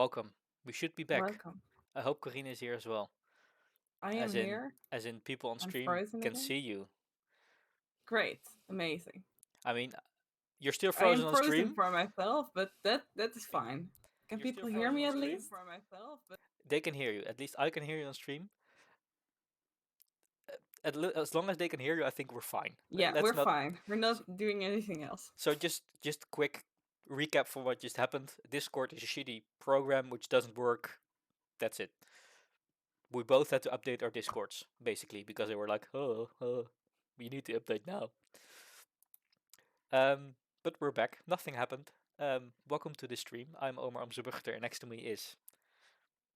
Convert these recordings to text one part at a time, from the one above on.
welcome. We should be back. Welcome. I hope Corina is here as well. I am As in, here. as in, people on I'm stream frozen can again. see you. Great. Amazing. I mean, you're still I am frozen on frozen stream. for myself, but that is fine. Can You're still people hear frozen me on at stream. least? They can hear you. At least I can hear you on stream. As long as they can hear you, I think we're fine. Yeah, Let's we're not. fine. We're not doing anything else. So just quick recap for what just happened. Discord is a shitty program which doesn't work. That's it. We both had to update our Discords basically because they were like, we need to update now. But we're back. Nothing happened. Welcome to the stream. I'm Omar Amzebuchter and next to me is.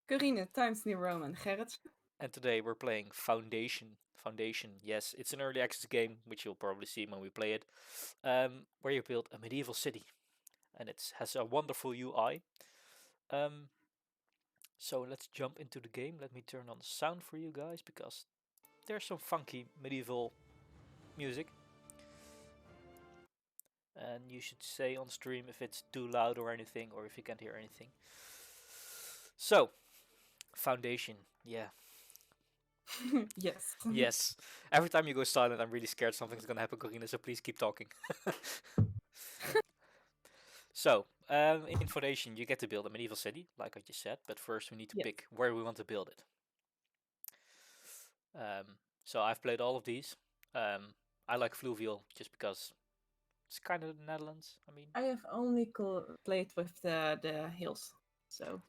Corine, TimesnewRoman, Gerrit. And today we're playing Foundation. Foundation, yes, it's an early access game, which you'll probably see when we play it, where you build a medieval city. And it has a wonderful UI. So let's jump into the game. Let me turn on the sound for you guys, because there's some funky medieval music. And you should say on stream if it's too loud or anything, or if you can't hear anything. So, Foundation, yeah. Yes. Yes. Every time you go silent, I'm really scared something's gonna happen, Corina, so please keep talking. So, in Foundation, you get to build a medieval city, like I just said, but first we need to Yes. pick where we want to build it. So I've played all of these. I like Fluvial just because it's kind of the Netherlands. I mean, I have only played with the hills, so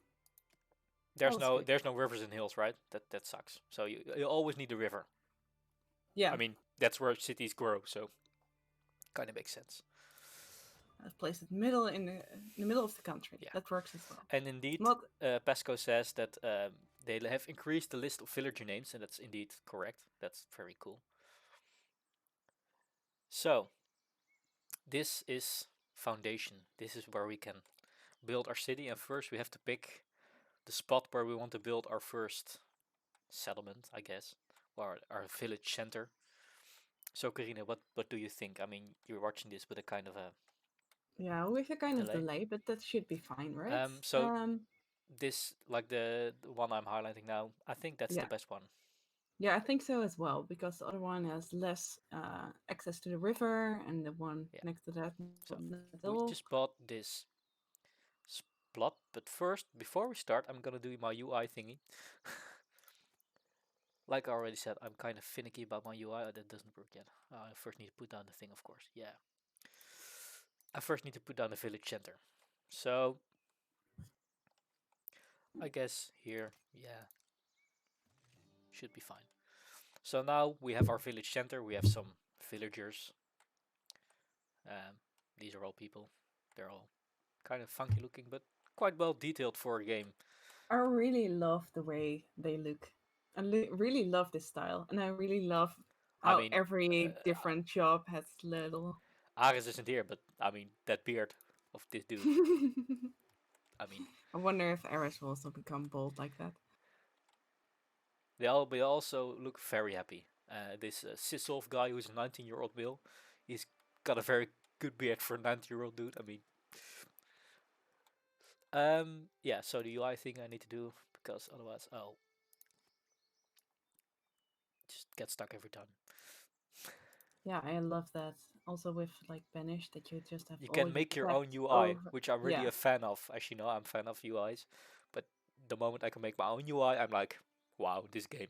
there's all is no rivers and hills, right? That sucks. So you always need a river. yeah. I mean, that's where cities grow, so kind of makes sense. I've placed it in the middle of the country. Yeah. That works as well. And indeed, Not Pesco says that they have increased the list of villager names, and that's indeed correct. That's very cool. So, this is Foundation. This is where we can build our city, and first we have to pick the spot where we want to build our first settlement, I guess, or our village center. So, Karina, what do you think? I mean, you're watching this with a kind of a with a kind of delay. delay, but that should be fine, right? So this, like the one I'm highlighting now, I think that's the best one. Yeah, I think so as well, because the other one has less access to the river, and the one next to that. So we just bought this plot, but first, before we start, I'm gonna do my UI thingy. Like I already said, I'm kind of finicky about my UI. That doesn't work yet. I first need to put down the thing, of course. Yeah. I first need to put down the village center. So I guess here, yeah, should be fine. So now we have our village center. We have some villagers. These are all people. They're all kind of funky looking, but quite well detailed for a game. I really love the way they look. I really love this style, and I really love how every different job has little. Ares isn't here, but I mean that beard of this dude. I mean, I wonder if Ares will also become bold like that. They also look very happy. This Sissolf guy, who's a 19-year-old male, he's got a very good beard for a 19-year-old dude. I mean, yeah. So the UI thing I need to do, because otherwise I'll just get stuck every time. Yeah, I love that. Also with like Banish, that you just have. You can make your own UI, which I'm really a fan of. As you know, I'm a fan of UIs. But the moment I can make my own UI, I'm like, wow, this game.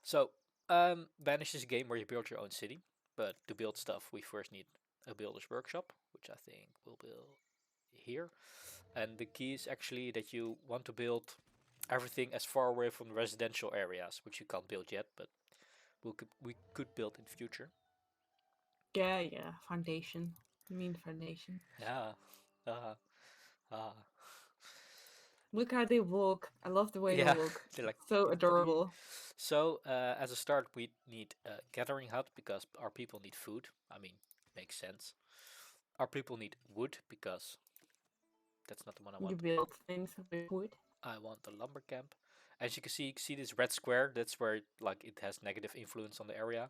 So, Banish is a game where you build your own city. But to build stuff, we first need a builder's workshop, which I think we'll build here. And the key is actually that you want to build everything as far away from residential areas, which you can't build yet, but we could build in the future. Yeah, foundation. You mean foundation? Yeah. Look how they walk. I love the way they walk. They're like so adorable. So, as a start, we need a gathering hut because our people need food. I mean, makes sense. Our people need wood because that's not the one I want. You build things with wood. I want the lumber camp. As you can see this red square. That's where like it has negative influence on the area.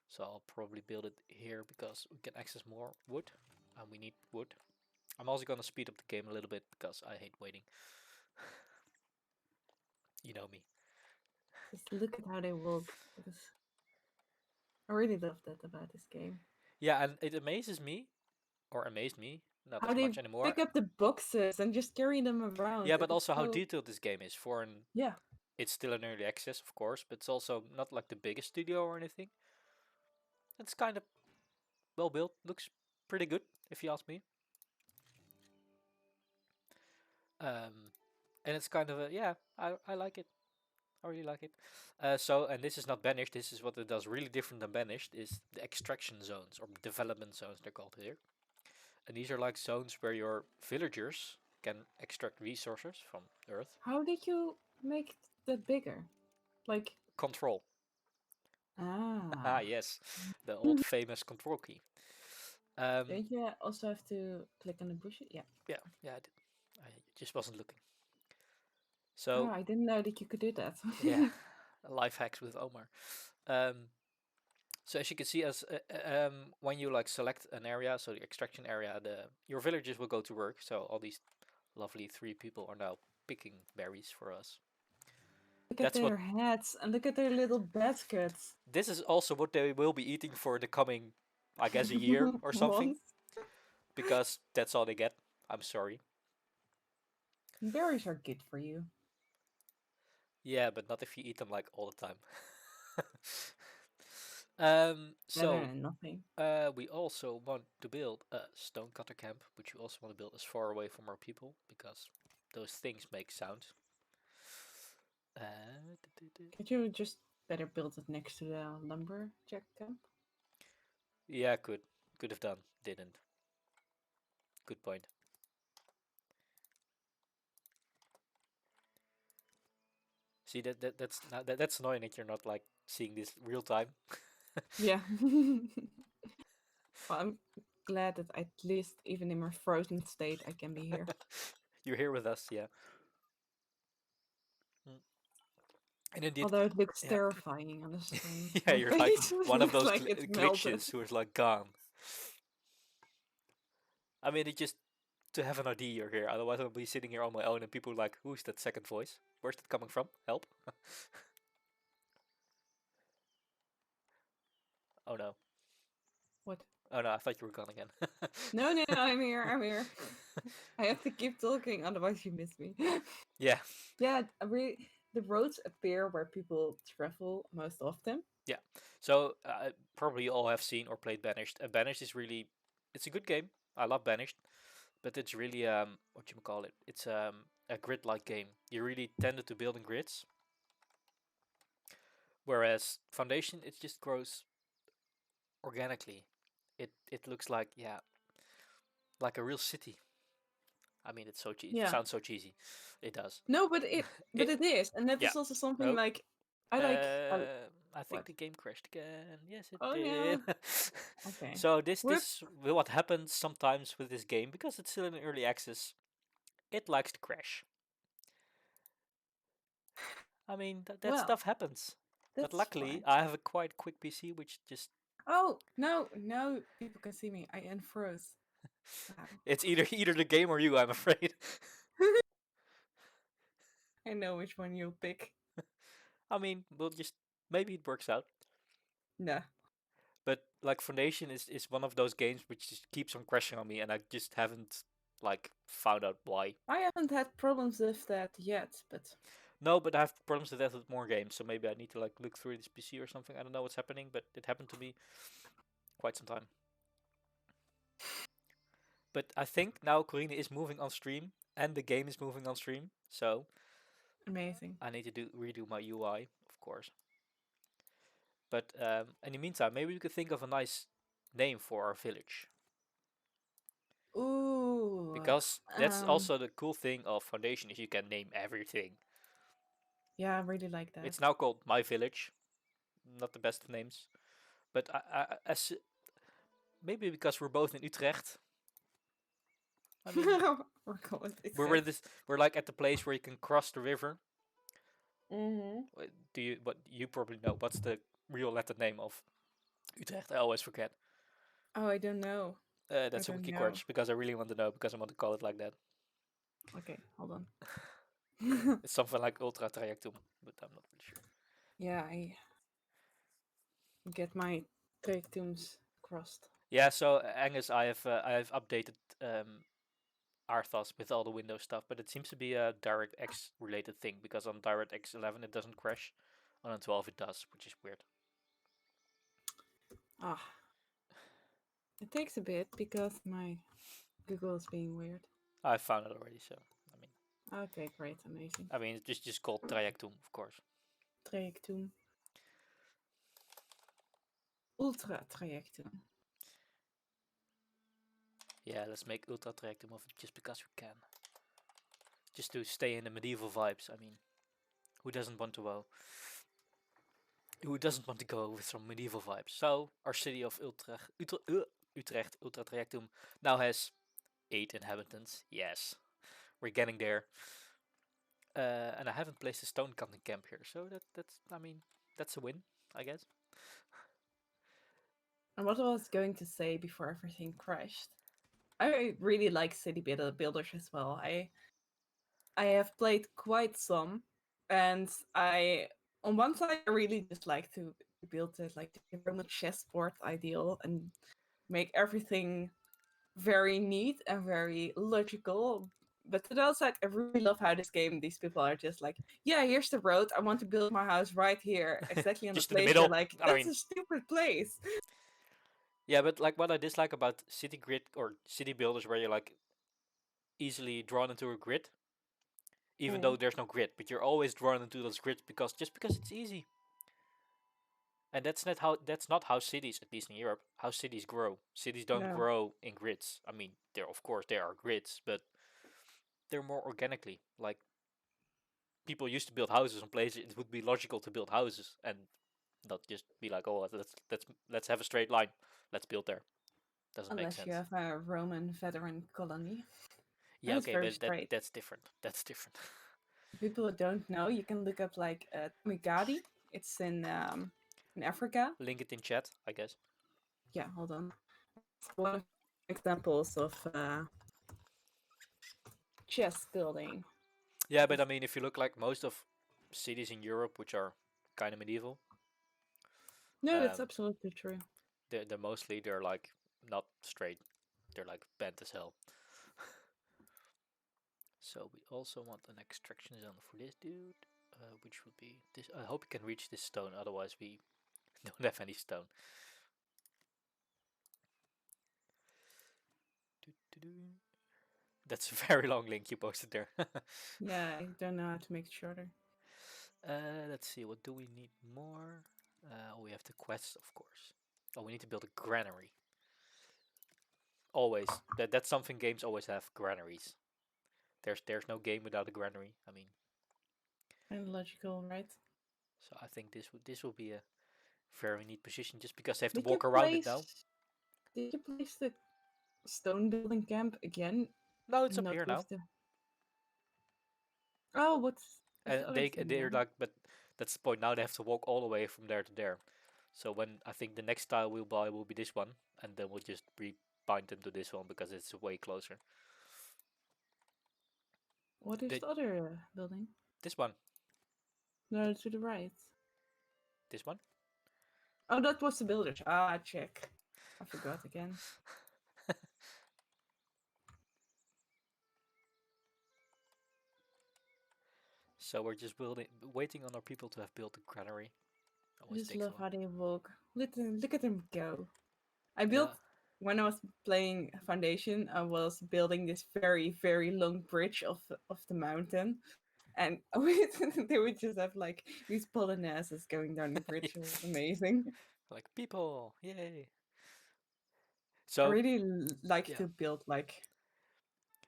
So I'll probably build it here because we can access more wood, and we need wood. I'm also gonna speed up the game a little bit because I hate waiting. You know me. Just look at how they walk. Because I really love that about this game. Yeah, and it amazes me, or amazed me, not How as they much anymore. pick up the boxes and just carry them around. Yeah, It but is also how so detailed this game is for an. yeah. It's still an early access, of course, but it's also not like the biggest studio or anything. It's kind of well built. Looks pretty good, if you ask me. Um, and it's kind of a yeah. I like it. I really like it. And this is not banished. This is what it does really different than banished. Is the extraction zones or development zones they're called here. And these are like zones where your villagers can extract resources from Earth. How did you make that bigger? Like Control. Ah, ah. yes, the old famous control key. Um, Don't you also have to click on the bushes? Yeah. yeah, yeah, I did. I just wasn't looking. Oh, So I didn't know that you could do that. yeah, life hacks with Omar. Um, so as you can see, as when you like select an area, so the extraction area, the your villagers will go to work. So all these lovely three people are now picking berries for us. Look at That's what. their hats and look at their little baskets. This is also what they will be eating for the coming, I guess, a year or something, Once. because that's all they get. I'm sorry. Berries are good for you. Yeah, but not if you eat them like all the time. Better So than nothing. we also want to build a stonecutter camp, which we also want to build as far away from our people because those things make sound. Could you just better build it next to the lumberjack camp? Yeah, could have done, didn't. Good point. See that's annoying that you're not like seeing this real time. Yeah. Well, I'm glad that at least, even in my frozen state, I can be here. You're here with us, yeah. Mm. And indeed, Although it looks yeah, terrifying on the stream. yeah, My you're like face one of looks those like it's melted. glitches who is like gone. I mean, it just to have an idea you're here. Otherwise, I'll be sitting here on my own, and people are like, "Who's that second voice? Where's that coming from? Help!" Oh no! What? Oh no! I thought you were gone again. No, no, I'm here. I'm here. I have to keep talking, otherwise you miss me. Yeah, Yeah, the roads appear where people travel most often. yeah. So probably you all have seen or played Banished. Banished is really, it's a good game. I love Banished, but it's really what you call it. It's a grid-like game. You really tended to build in grids, whereas Foundation it just grows organically. It looks like yeah, like a real city. I mean, it's so cheesy. Yeah. Sounds so cheesy. It does. No, but It it is, and that yeah. is also something Oh, like I like. I think What? the game crashed again. Yes, it Oh did. no. Okay. So this Whoops. this what happens sometimes with this game because it's still in early access. It likes to crash. I mean that Well, stuff happens. But that's luckily, fine. I have a quite quick PC, which just Oh no, no, people can see me. I unfroze. Wow. it's either the game or you. I'm afraid. I know which one you'll pick. I mean, we'll just maybe it works out. No, But like Foundation is one of those games which just keeps on crashing on me, and I just haven't like found out why. I haven't had problems with that yet, but No, but I have problems with that with more games, so maybe I need to like look through this PC or something. I don't know what's happening, but it happened to me quite some time. But I think now Corina is moving on stream and the game is moving on stream, so amazing. I need to do redo my UI, of course. But in the meantime, maybe we could think of a nice name for our village. Ooh, Because that's um, also the cool thing of Foundation is you can name everything. yeah, I really like that. It's now called My Village. Not the best of names, but as maybe because we're both in Utrecht. I mean, We're going we're exact. this we're like at the place where you can cross the river. Mm-hmm. Do you? What you probably know? What's the real letter name of Utrecht? I always forget. Oh, I don't know. I That's a don't wiki know. quirk because I really want to know because I want to call it like that. Okay, hold on. It's something like Ultra Trajectum, but I'm not really sure. Yeah, I get my trajectums crossed. Yeah, so Angus, I have updated Arthos with all the Windows stuff, but it seems to be a DirectX related thing because on DirectX 11 it doesn't crash, on 12 it does, which is weird. Ah, it takes a bit because my Google is being weird. I found it already, so I mean, Okay, great, amazing. it's just called Trajectum, of course. Trajectum. Ultra trajectum. Yeah, let's make Ultra Trajectum of it just because we can, just to stay in the medieval vibes. I mean, who doesn't want to who doesn't want to go with some medieval vibes? So our city of Utrecht, Ultra Trajectum, now has 8 inhabitants. Yes, we're getting there. And I haven't placed a stone cutting camp here, so that's a win, I guess. And what I was going to say before everything crashed, I really like city builders as well. I have played quite some, and I on one side I really just like to build it like the Roman chessboard ideal and make everything very neat and very logical. But to the other side, I really love how this game these people are just like, yeah, here's the road. I want to build my house right here, exactly on the Just in the place. You're middle. like, I that's mean, a stupid place. yeah, but like what I dislike about city grid or city builders, where you're like easily drawn into a grid, even though Mm, there's no grid, but you're always drawn into those grids because it's easy. And that's not how cities, at least in Europe, how cities grow. Cities don't no, grow in grids. I mean, there of course there are grids, but they're more organically. Like people used to build houses in places it would be logical to build houses and not just be like, oh, let's have a straight line. Let's build there. Doesn't make unless you sense. have a Roman veteran colony. Yeah, That is okay, very but straight. that's different. That's different. People who don't know, you can look up like Migadi. It's in Africa. Link it in chat, I guess. Yeah, hold on. It's one of the examples of chess building. Yeah, but I mean, if you look like most of cities in Europe, which are kind of medieval, No, that's um, absolutely true. they're like not straight. They're like bent as hell. So we also want an extraction zone for this dude, which would be this. I hope we can reach this stone. Otherwise, we don't have any stone. That's a very long link you posted there. Yeah, I don't know how to make it shorter. Let's see. What do we need more? We have the quest, of course. Oh, we need to build a granary. Always. That's something games always have. Granaries. There's no game without a granary. I mean, And logical, right? so I think this will be a very neat position just because they have to Did you walk around it now. place? Did you place the stone building camp again? No, it's up Not here now. with the. Oh, what's the And other thing they're then? like, but that's the point. Now they have to walk all the way from there to there. So when I think the next tile we'll buy will be this one, and then we'll just rebind them to this one because it's way closer. What is The, the other building? this one, No, to the right. this one. Oh, that was the builders. Ah, check. I forgot again. So we're just waiting on our people to have built a granary. I Always just takes love long. how they walk. Look at them go. I built Yeah, when I was playing Foundation. I was building this very very long bridge of the mountain, and they would just have like these polonaises going down the bridge. It was amazing. like people, yay! I So really like yeah, to build like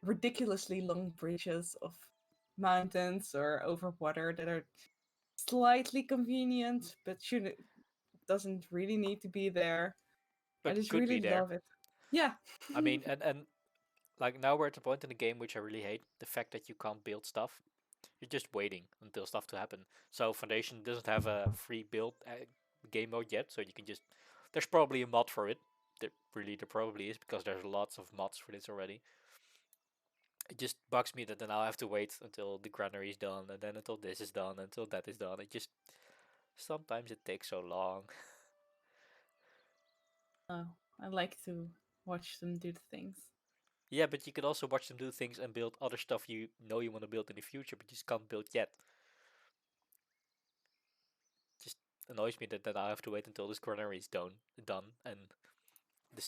ridiculously long bridges of mountains or over water that are slightly convenient, but should doesn't really need to be there. I but just could be really there. love it. Yeah. I mean, and like now we're at the point in the game which I really hate the fact that you can't build stuff. You're just waiting until stuff to happen. So Foundation doesn't have a free build game mode yet, so you can just. There's probably a mod for it, there probably is because there's lots of mods for this already. It just bugs me that then I'll have to wait until the granary is done, and then until this is done, until that is done. It just sometimes it takes so long. Oh, I like to watch them do the things. Yeah, but you can also watch them do things and build other stuff you know you want to build in the future, but you just can't build yet. Just annoys me that I have to wait until this granary is done, and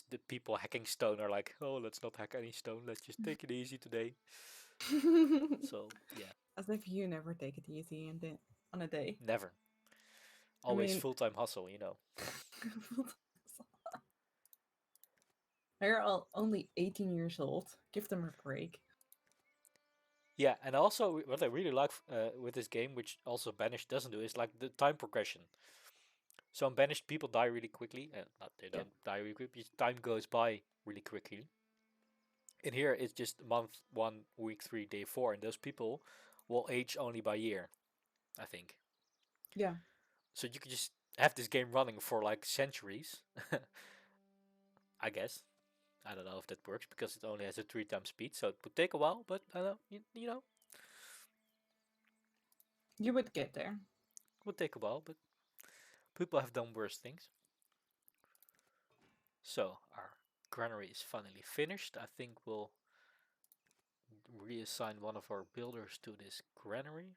the people hacking stone are like, oh, let's not hack any stone. Let's just take it easy today. So yeah, As if you never take it easy on a day. never. I Always mean, full-time hustle. they're all only 18 years old. Give them a break. Yeah, and also what I really like with this game, which also Banished doesn't do, is like the time progression. So on Banished, people die really quickly, and not they Yeah, don't die really quickly. Time goes by really quickly. In here, it's just month one, week three, day four, and those people will age only by year, I think. yeah. So you could just have this game running for like centuries, I guess. I don't know if that works because it only has a 3 times speed, so it would take a while. But I don't know, it You would get there. would take a while. But people have done worse things. So our granary is finally finished. I think we'll reassign one of our builders to this granary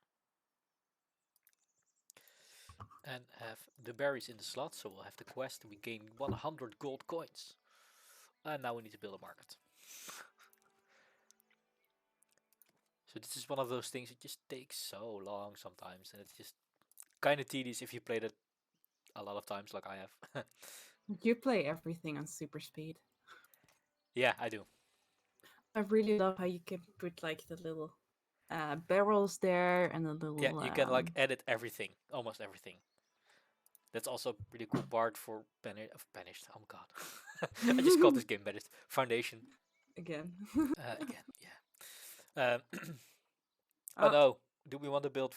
and have the berries in the slot. So we'll have the quest. We gain 100 gold coins. And now we need to build a market. So this is one of those things that just takes so long sometimes, and it's just kind of tedious if you played it a lot of times like I have. You play everything on super speed. Yeah, I do. I really love how you can put like the little barrels there and the Yeah, little you can like edit everything, almost everything. That's also a pretty cool part for Banished. Oh my god, I just called this game Banished Foundation again. again. Yeah. Oh Oh, no, do we want to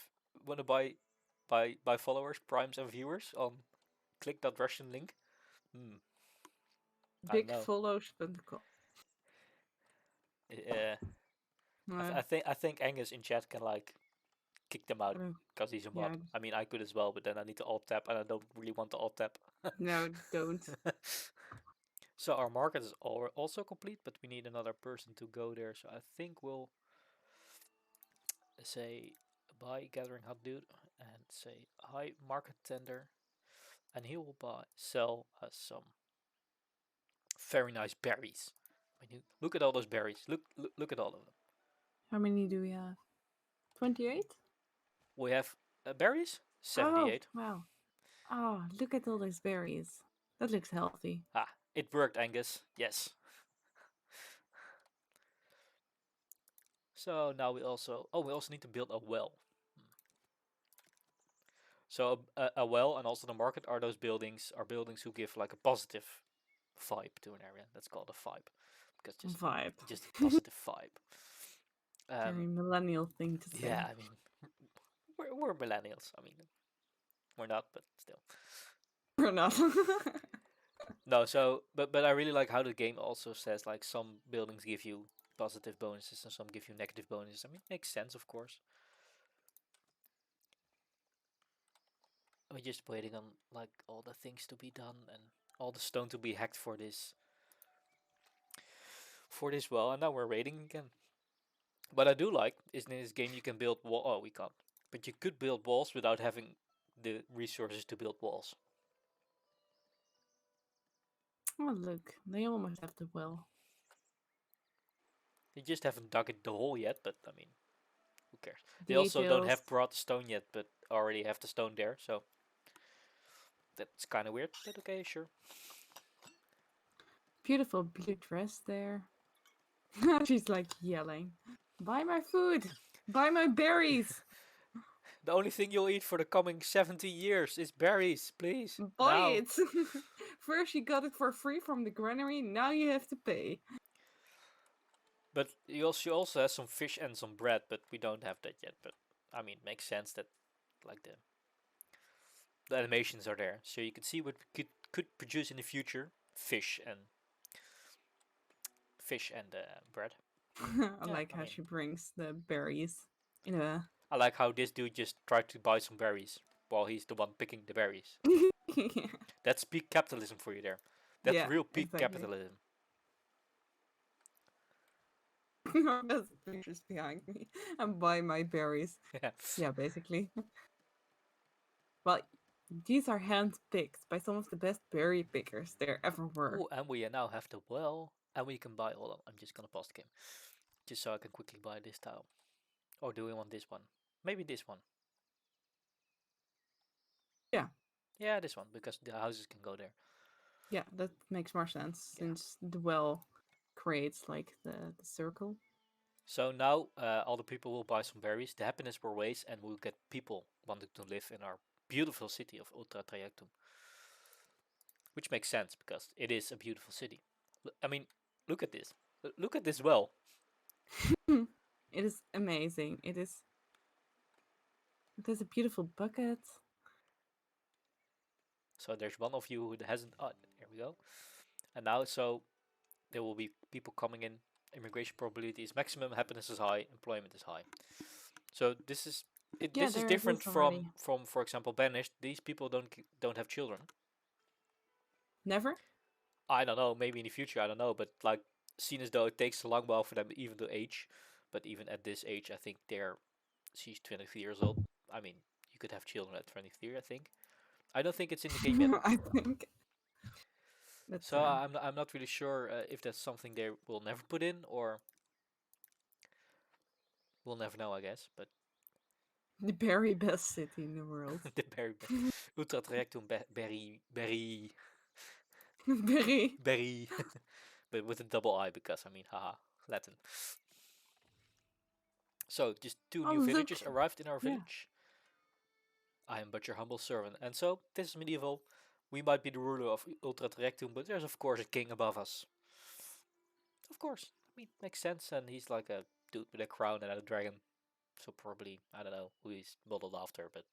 want to buy followers, primes, and viewers on click that Russian link? Hmm, I don't big know. follows. Uh, I think Angus in chat can like kick them out because he's a mod. Yeah, I mean, I could as well, but then I need to alt tab, and I don't really want to alt tab. no, don't. So our market is also complete, but we need another person to go there. So I think we'll say buy gathering hut dude and say hi market tender, and he will sell us some very nice berries. I mean, look at all those berries. Look at all of them. How many do we have? 28? We have berries Oh, 78. wow. Oh, look at all those berries. That looks healthy. Ah, it worked, Angus. Yes. So now we also need to build a well. So a well and also the market are buildings who give like a positive vibe to an area. That's called a vibe because Vibe. just a positive vibe. Very Um, millennial thing to yeah, say. I mean we're millennials. I mean we're not, but still. Or not. No, so but I really like how the game also says like some buildings give you positive bonuses and some give you negative bonuses. I mean, it makes sense, of course. We're just waiting on like all the things to be done and all the stone to be hacked for this well, and now we're raiding again. What I do like is in this game you can build wall. Oh, we can't. But you could build walls without having the resources to build walls. Oh, look. They almost have the well. You just haven't dug it the hole yet, but I mean, who cares? They also don't Details. have brought the stone yet, but already have the stone there, so that's kind of weird. But okay, sure. Beautiful blue dress there. She's like yelling. Buy my food! Buy my berries! The only thing you'll eat for the coming 70 years is berries, please. Buy Now. it! First you got it for free from the granary, now you have to pay. But she also has some fish and some bread, but we don't have that yet. But I mean, it makes sense that like the animations are there, so you can see what we could produce in the future. fish and bread. I Yeah, like I how mean, she brings the berries in a. I like how this dude just tried to buy some berries while he's the one picking the berries. Yeah, That's peak capitalism for you there. That's yeah, real peak exactly. capitalism. There's pictures behind me. I'm buying my berries. Yeah. Yeah, basically. Well, these are hand-picked by some of the best berry pickers there ever were. Oh, and we now have the well, and we can buy all of them. I'm just gonna pause the game, just so I can quickly buy this tile. Or do we want this one? Maybe this one. Yeah, Yeah, this one, because the houses can go there. yeah, that makes more sense Yeah. since the well creates like the circle. So now all the people will buy some berries. The happiness will raise, and we'll get people wanting to live in our beautiful city of Ultra Trajectum, which makes sense because it is a beautiful city. I mean, look at this. Look at this well. It is amazing. It is. There's a beautiful bucket. So there's one of you who hasn't. Oh, here we go. And now, so there will be people coming in. Immigration probability is maximum. Happiness is high. Employment is high. So this is it. Yeah, This is there it different is already. from for example banished. These people don't have children. Never? I don't know. Maybe in the future, I don't know. But like, seen as though it takes a long while for them even to age. But even at this age, I think she's 23 years old. I mean, you could have children at 23. I think. I don't think it's in the game yet. I think that's So I'm not really sure if that's something they will never put in or we'll never know. I guess. But the very best city in the world. the berry ultra trajectum berry Very. berry, but with a double I because I mean, haha, Latin. So just two Oh, new look. villagers arrived in our Yeah. village. I am but your humble servant. And so, this is medieval. We might be the ruler of Ultra Terrectum, but there's of course a king above us. Of course. I mean, makes sense. And he's like a dude with a crown and a dragon. So probably, I don't know who he's modeled after, but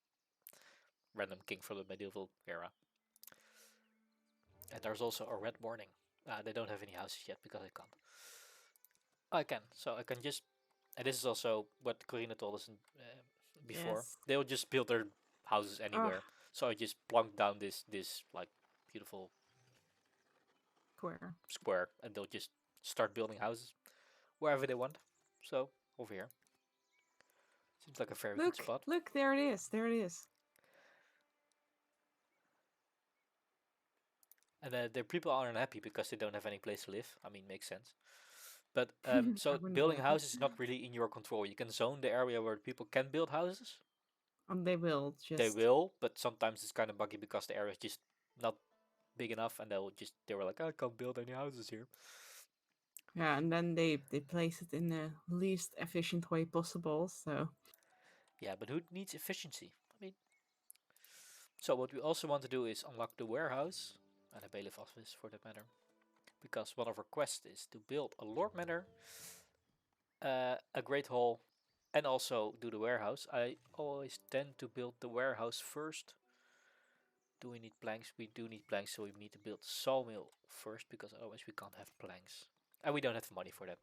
random king from the medieval era. And there's also a red morning. They don't have any houses yet because I can't. I can. So I can just... And this is also what Corina told us before. Yes. They'll just build their houses Oh, anywhere. So I just plunk down this like beautiful square. square, and they'll just start building houses wherever they want. So over here seems like a very good Look, spot. look, there it is. There it is. And the people are unhappy because they don't have any place to live. I mean, makes sense. But I so wouldn't be building happy. houses is not really in your control. You can zone the area where people can build houses. They will They just. will, but sometimes it's kind of buggy because the area is just not big enough, and they were like, I can't build any houses here. Yeah, and then they place it in the least efficient way possible. So Yeah, but who needs efficiency? I mean, so what we also want to do is unlock the warehouse and a bailiff office for that matter, because one of our quests is to build a lord manor, a great hall, and also do the warehouse. I always tend to build the warehouse first. Do we need planks? We do need planks, so we need to build the sawmill first because otherwise we can't have planks, and we don't have the money for that.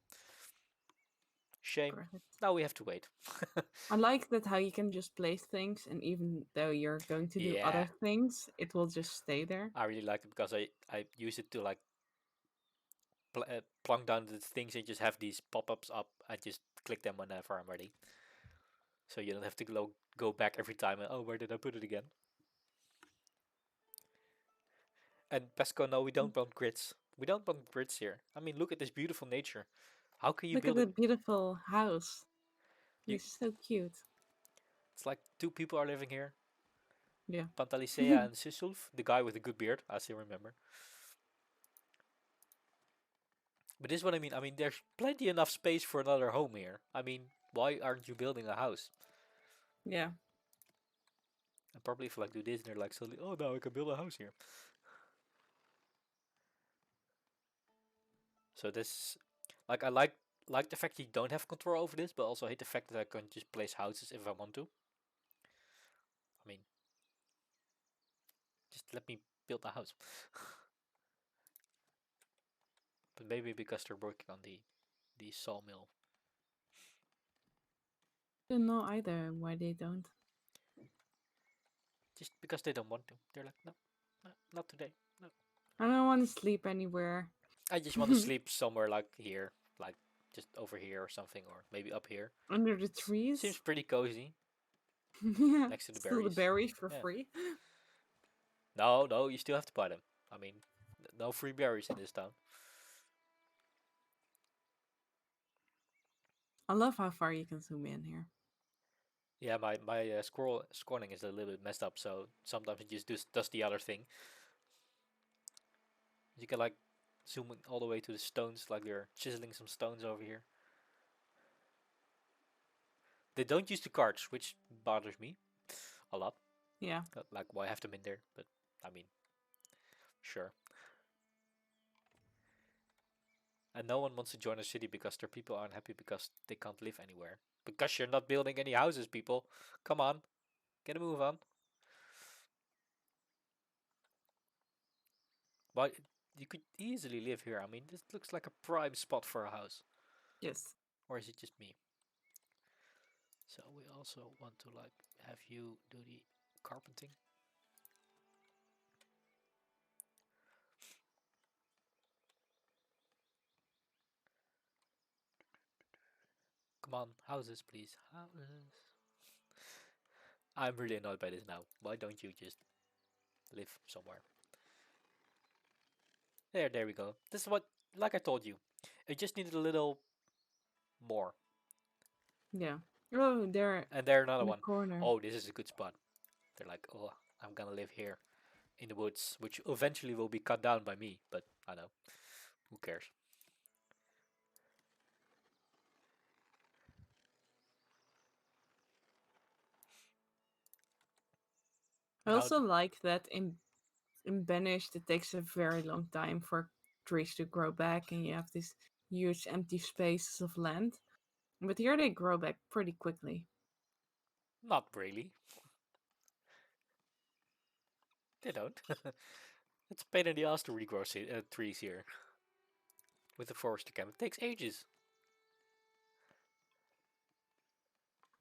Shame. perfect. Now we have to wait. I like that how you can just place things, and even though you're going to do Yeah, other things, it will just stay there. I really like it because I use it to like plunk down the things and just have these pop-ups up. I just click them whenever I'm ready, so you don't have to go back every time. And, oh, where did I put it again? And Pesco, no, we don't want grids. We don't want grids here. I mean, look at this beautiful nature. How can you Look at build the it? beautiful house. You, It's so cute. it's like two people are living here. Yeah. Pantalisea and Sisulf, the guy with the good beard, I still remember. But this is what I mean. I mean, there's plenty enough space for another home here. I mean, why aren't you building a house? Yeah. And probably if I like do this, and they're like suddenly, oh, now I can build a house here. So this, like, I like the fact you don't have control over this, but also hate the fact that I can just place houses if I want to. I mean, just let me build a house. But maybe because they're working on the sawmill. I don't know either why they don't. Just because they don't want to. They're like, no, no, not today. No. I don't want to sleep anywhere. I just want to sleep somewhere like here, like just over here or something, or maybe up here. Under the trees? Seems pretty cozy Yeah, next to the still the berries. berries for Yeah. free. No, no, you still have to buy them. I mean, no free berries in this town. I love how far you can zoom in here. Yeah, my scroll scrolling is a little bit messed up, so sometimes it just does the other thing. You can like zoom in all the way to the stones, like they're chiseling some stones over here. They don't use the cards, which bothers me a lot. Yeah. Like, why have them in there? But I mean, sure. And no one wants to join a city because their people aren't happy because they can't live anywhere. Because you're not building any houses, people. Come on, get a move on. But you could easily live here. I mean, this looks like a prime spot for a house. Yes. Or is it just me? So we also want to like have you do the carpenting. Come on, houses, please. Houses. I'm really annoyed by this now. Why don't you just live somewhere? There we go. This is what, like I told you, it just needed a little more. Yeah. Oh, they're And there another in the one. corner. Oh, this is a good spot. They're like, oh, I'm gonna live here in the woods, which eventually will be cut down by me. But I know, who cares? I Now, also like that in Banished it takes a very long time for trees to grow back and you have these huge empty spaces of land. But here they grow back pretty quickly. not really. They don't. It's a pain in the ass to regrow trees here with the forester camp. It takes ages.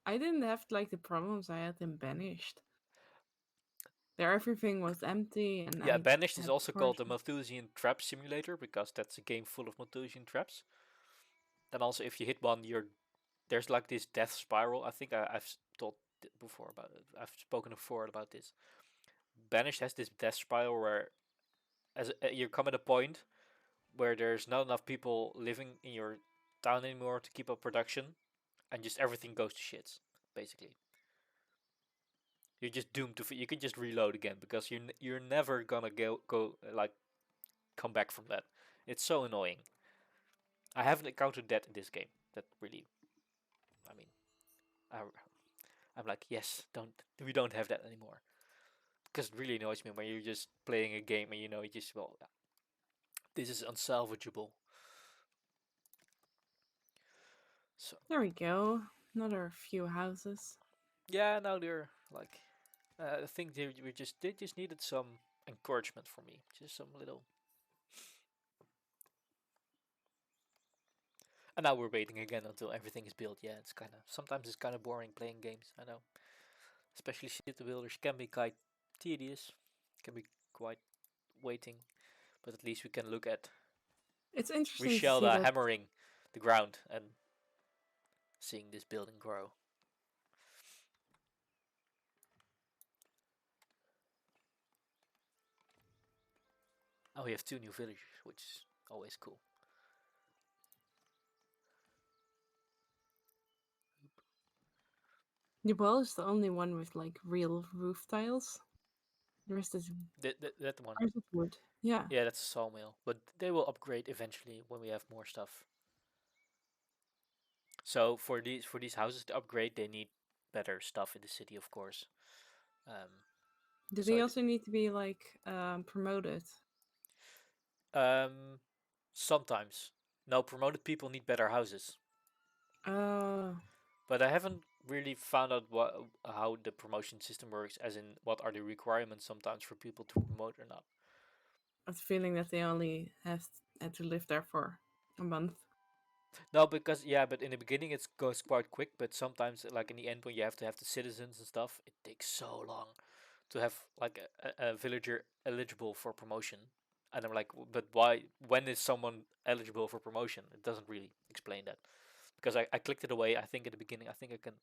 I didn't have like the problems I had in Banished. There everything was empty and Yeah, I Banished is had also called the forests. Malthusian Trap Simulator because that's a game full of Malthusian traps. Then also, if you hit one, there's like this death spiral. I think I've told before about it. I've spoken before about this. Banished has this death spiral where you come at a point where there's not enough people living in your town anymore to keep up production, and just everything goes to shits, basically. You're just doomed to. You can just reload again because you're never gonna go like come back from that. It's so annoying. I haven't encountered that in this game. That really, I mean, I, I'm like, yes, don't we don't have that anymore because it really annoys me when you're just playing a game and you know you just well, this is unsalvageable. So There we go. Another few houses. yeah, now they're like, I think they just needed some encouragement from me, just some little. And now we're waiting again until everything is built. Yeah, it's kind of sometimes it's kind of boring playing games. I know, especially city builders can be quite tedious, can be quite waiting. But at least we can look at It's interesting to see Rishelda that. hammering the ground and seeing this building grow. Oh, we have two new villagers, which is always cool. The wall is the only one with like real roof tiles. The rest is That one. ours is wood. Yeah. Yeah, that's a sawmill. But they will upgrade eventually when we have more stuff. So for these houses to upgrade, they need better stuff in the city, of course. Um, Do so they it also need to be like promoted? um sometimes no promoted people need better houses, Uh, but I haven't really found out what how the promotion system works. As in, what are the requirements sometimes for people to promote or not? I have the feeling that they only and to live there for a month. No, because yeah, but in the beginning it goes quite quick, but sometimes like in the end when you have to have the citizens and stuff, it takes so long to have like a villager eligible for promotion. And I'm like, but why? When is someone eligible for promotion? It doesn't really explain that because I clicked it away. I think at the beginning, I think I can.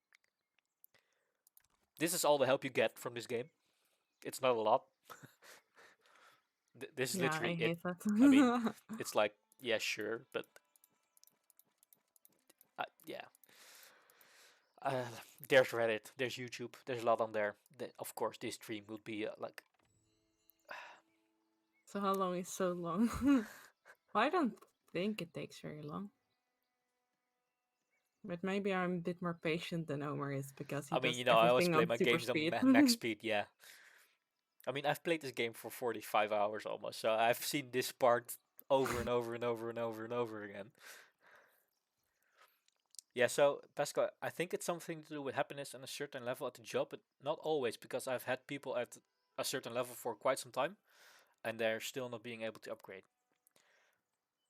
This is all the help you get from this game. It's not a lot. This is Yeah, I literally it. hate that. I mean, it's like yeah, sure, but yeah. Uh, there's Reddit, there's YouTube, there's a lot on there. Of course, this stream would be like So how long is so long? Well, I don't think it takes very long. But maybe I'm a bit more patient than Omer is because he I mean, does you know, I always everything play on my super games on speed. max speed. Yeah, I mean, I've played this game for 45 hours almost, so I've seen this part over and over and over and over and over again. Yeah, so Pascal, I think it's something to do with happiness and a certain level at the job, but not always because I've had people at a certain level for quite some time and they're still not being able to upgrade.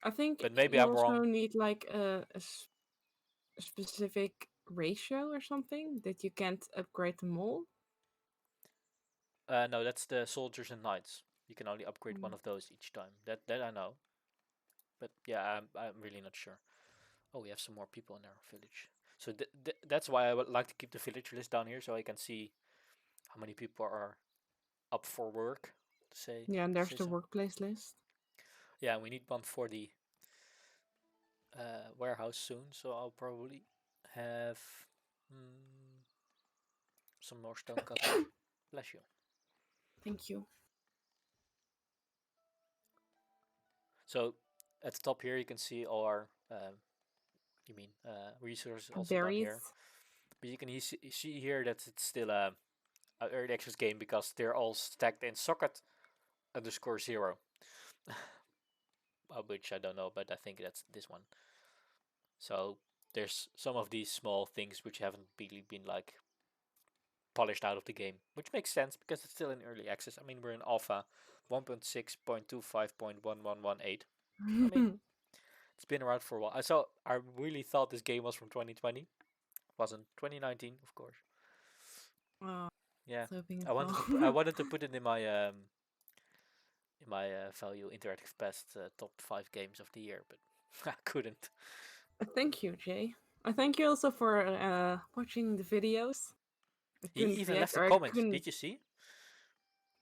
I think But maybe you I'm also wrong. need like a specific ratio or something that you can't upgrade them all. No, that's the soldiers and knights. You can only upgrade one Mm. of those each time. That I know. But yeah, I'm really not sure. Oh, we have some more people in our village. So that's why I would like to keep the village list down here so I can see how many people are up for work. Yeah, and To there's say the so. workplace list. Yeah, we need one for the warehouse soon. So I'll probably have mm, some more stone cutting. Bless you. Thank you. So at the top here you can see all our you mean resources also down here. Berries. But you can see here that it's still a early access game because they're all stacked in socket underscore zero, which I don't know, but I think that's this one. So there's some of these small things which haven't really been like polished out of the game, which makes sense because it's still in early access. I mean, we're in alpha 1.6.25.1118. I mean, it's been around for a while. I really thought this game was from 2020. It wasn't 2019, of course. Oh, Yeah, I was hoping I as wanted to I well. wanted to put it in my value interactive best top 5 games of the year, but I couldn't. Thank you, Jay. I thank you also for watching the videos. I He couldn't even left react, a or I comment. couldn't. Did you see?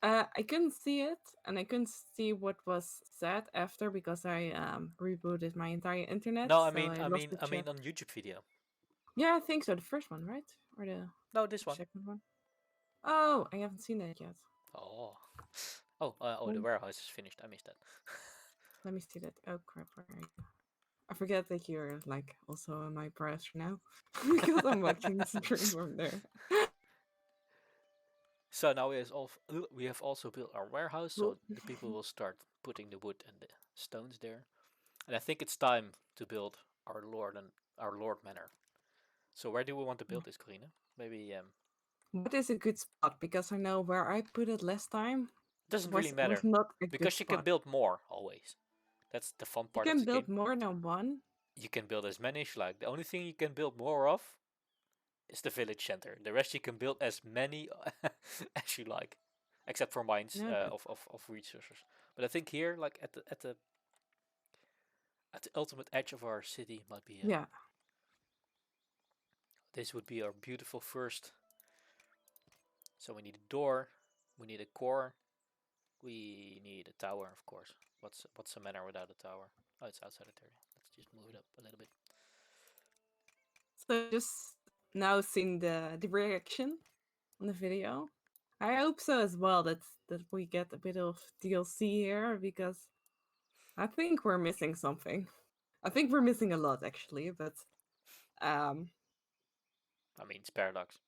I couldn't see it, and I couldn't see what was said after because I rebooted my entire internet, No, so I lost the I chat. mean on YouTube video. Yeah, I think so. The first one, right? Or the No, this one. second one? Oh, I haven't seen that yet. Oh, oh, the Oh, warehouse is finished. I missed that. let me see that. Oh crap, where are you? I forget that you're like also on my browser now because I'm watching the stream from there. So now we have also built our warehouse, Well, so the people will start putting the wood and the stones there. And I think it's time to build our Lord Manor. So where do we want to build this, Corina? Maybe what is a good spot? Because I know where I put it last time doesn't really was matter not a good because you can spot. build more always. That's the fun You part of can the build game. more than one. You can build as many as you like. The only thing you can build more of is the village center. The rest you can build as many as you like, except for mines Noted. of resources. But I think here, like at the ultimate edge of our city, might be Yeah. this would be our beautiful first. So we need a door, we need a core, we need a tower, of course. What's a manor without a tower? Oh, it's outside the area. Let's just move it up a little bit. So just now seeing the reaction on the video. I hope so as well that we get a bit of DLC here because I think we're missing something. I think we're missing a lot actually, but um I mean, it's paradox.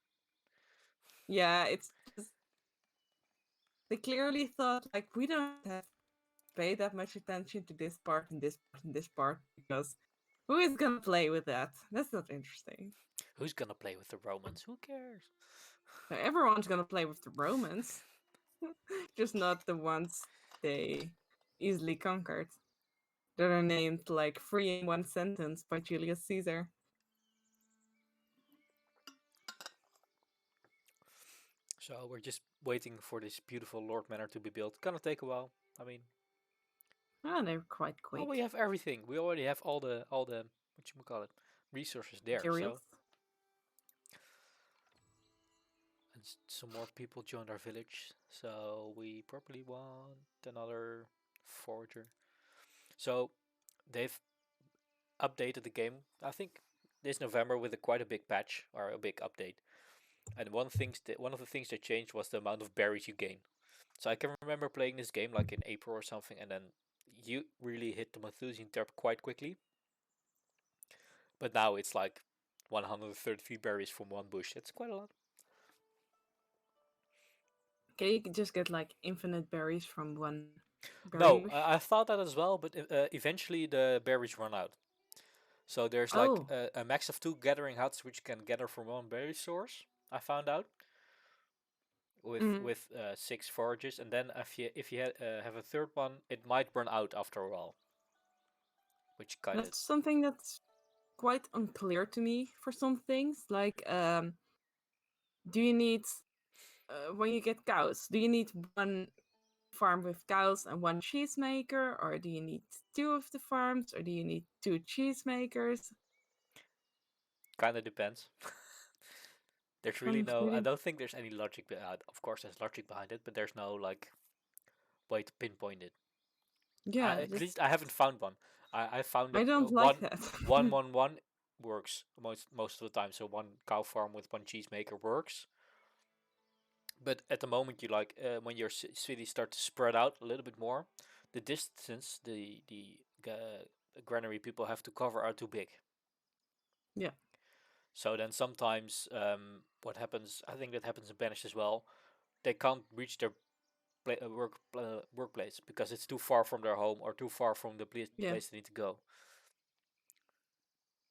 yeah, it's just they clearly thought like we don't have to pay that much attention to this part and this part and this part because who is gonna play with that? That's not interesting. Who's gonna play with the Romans? Who cares? Everyone's gonna play with the Romans, just not the ones they easily conquered. that are named like Free in One Sentence by Julius Caesar. So we're just waiting for this beautiful Lord Manor to be built. Gonna take a while. I mean, Ah, they're quite well, we quick. have everything. We already have all the what you call it resources there. So Materials. and some more people joined our village. So we probably want another forager. So they've updated the game. I think this November with quite a big patch or a big update. And one of the things that changed was the amount of berries you gain. So I can remember playing this game like in April or something, and then you really hit the Malthusian tab quite quickly. But now it's like 133 berries from one bush. That's quite a lot. Can you just get like infinite berries from one berry No, bush? I thought that as well, but eventually the berries run out. So there's like Oh. a max of 2 gathering huts which you can gather from one berry source. I found out with Mm. with 6 forages, and then if you have a third one, it might run out after a while, which kind of That's something that's quite unclear to me for some things. Like, do you need when you get cows? Do you need one farm with cows and one cheesemaker, or do you need two of the farms, or do you need two cheesemakers? depends. There's really Can't no. I really. don't think there's any logic behind. Of course, there's logic behind it, but there's no like way to pinpoint it. Yeah, At that's. least I haven't found one. I found I that don't like that. one works most of the time. So one cow farm with one cheesemaker works. But at the moment, you like when your city starts to spread out a little bit more, the distance the granary people have to cover are too big. Yeah, So then sometimes what happens? I think that happens in Banish as well. They can't reach their workplace because it's too far from their home or too far from the yeah, place they need to go.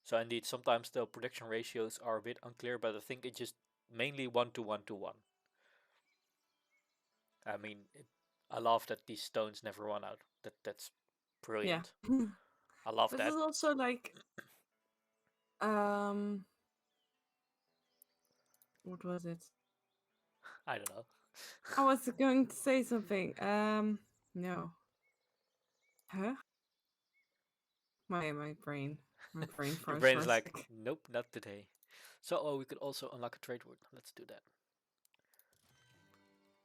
So indeed, sometimes the production ratios are a bit unclear, but I think it's just mainly 1 to 1 to 1. I mean, I love that these stones never run out. That's yeah. brilliant. I love This is that. also like, um, what was it? I don't know. I was going to say something. No. Huh? My brain Your froze brain for is a like, sec. nope, not today. So, oh, we could also unlock a trade route. Let's do that.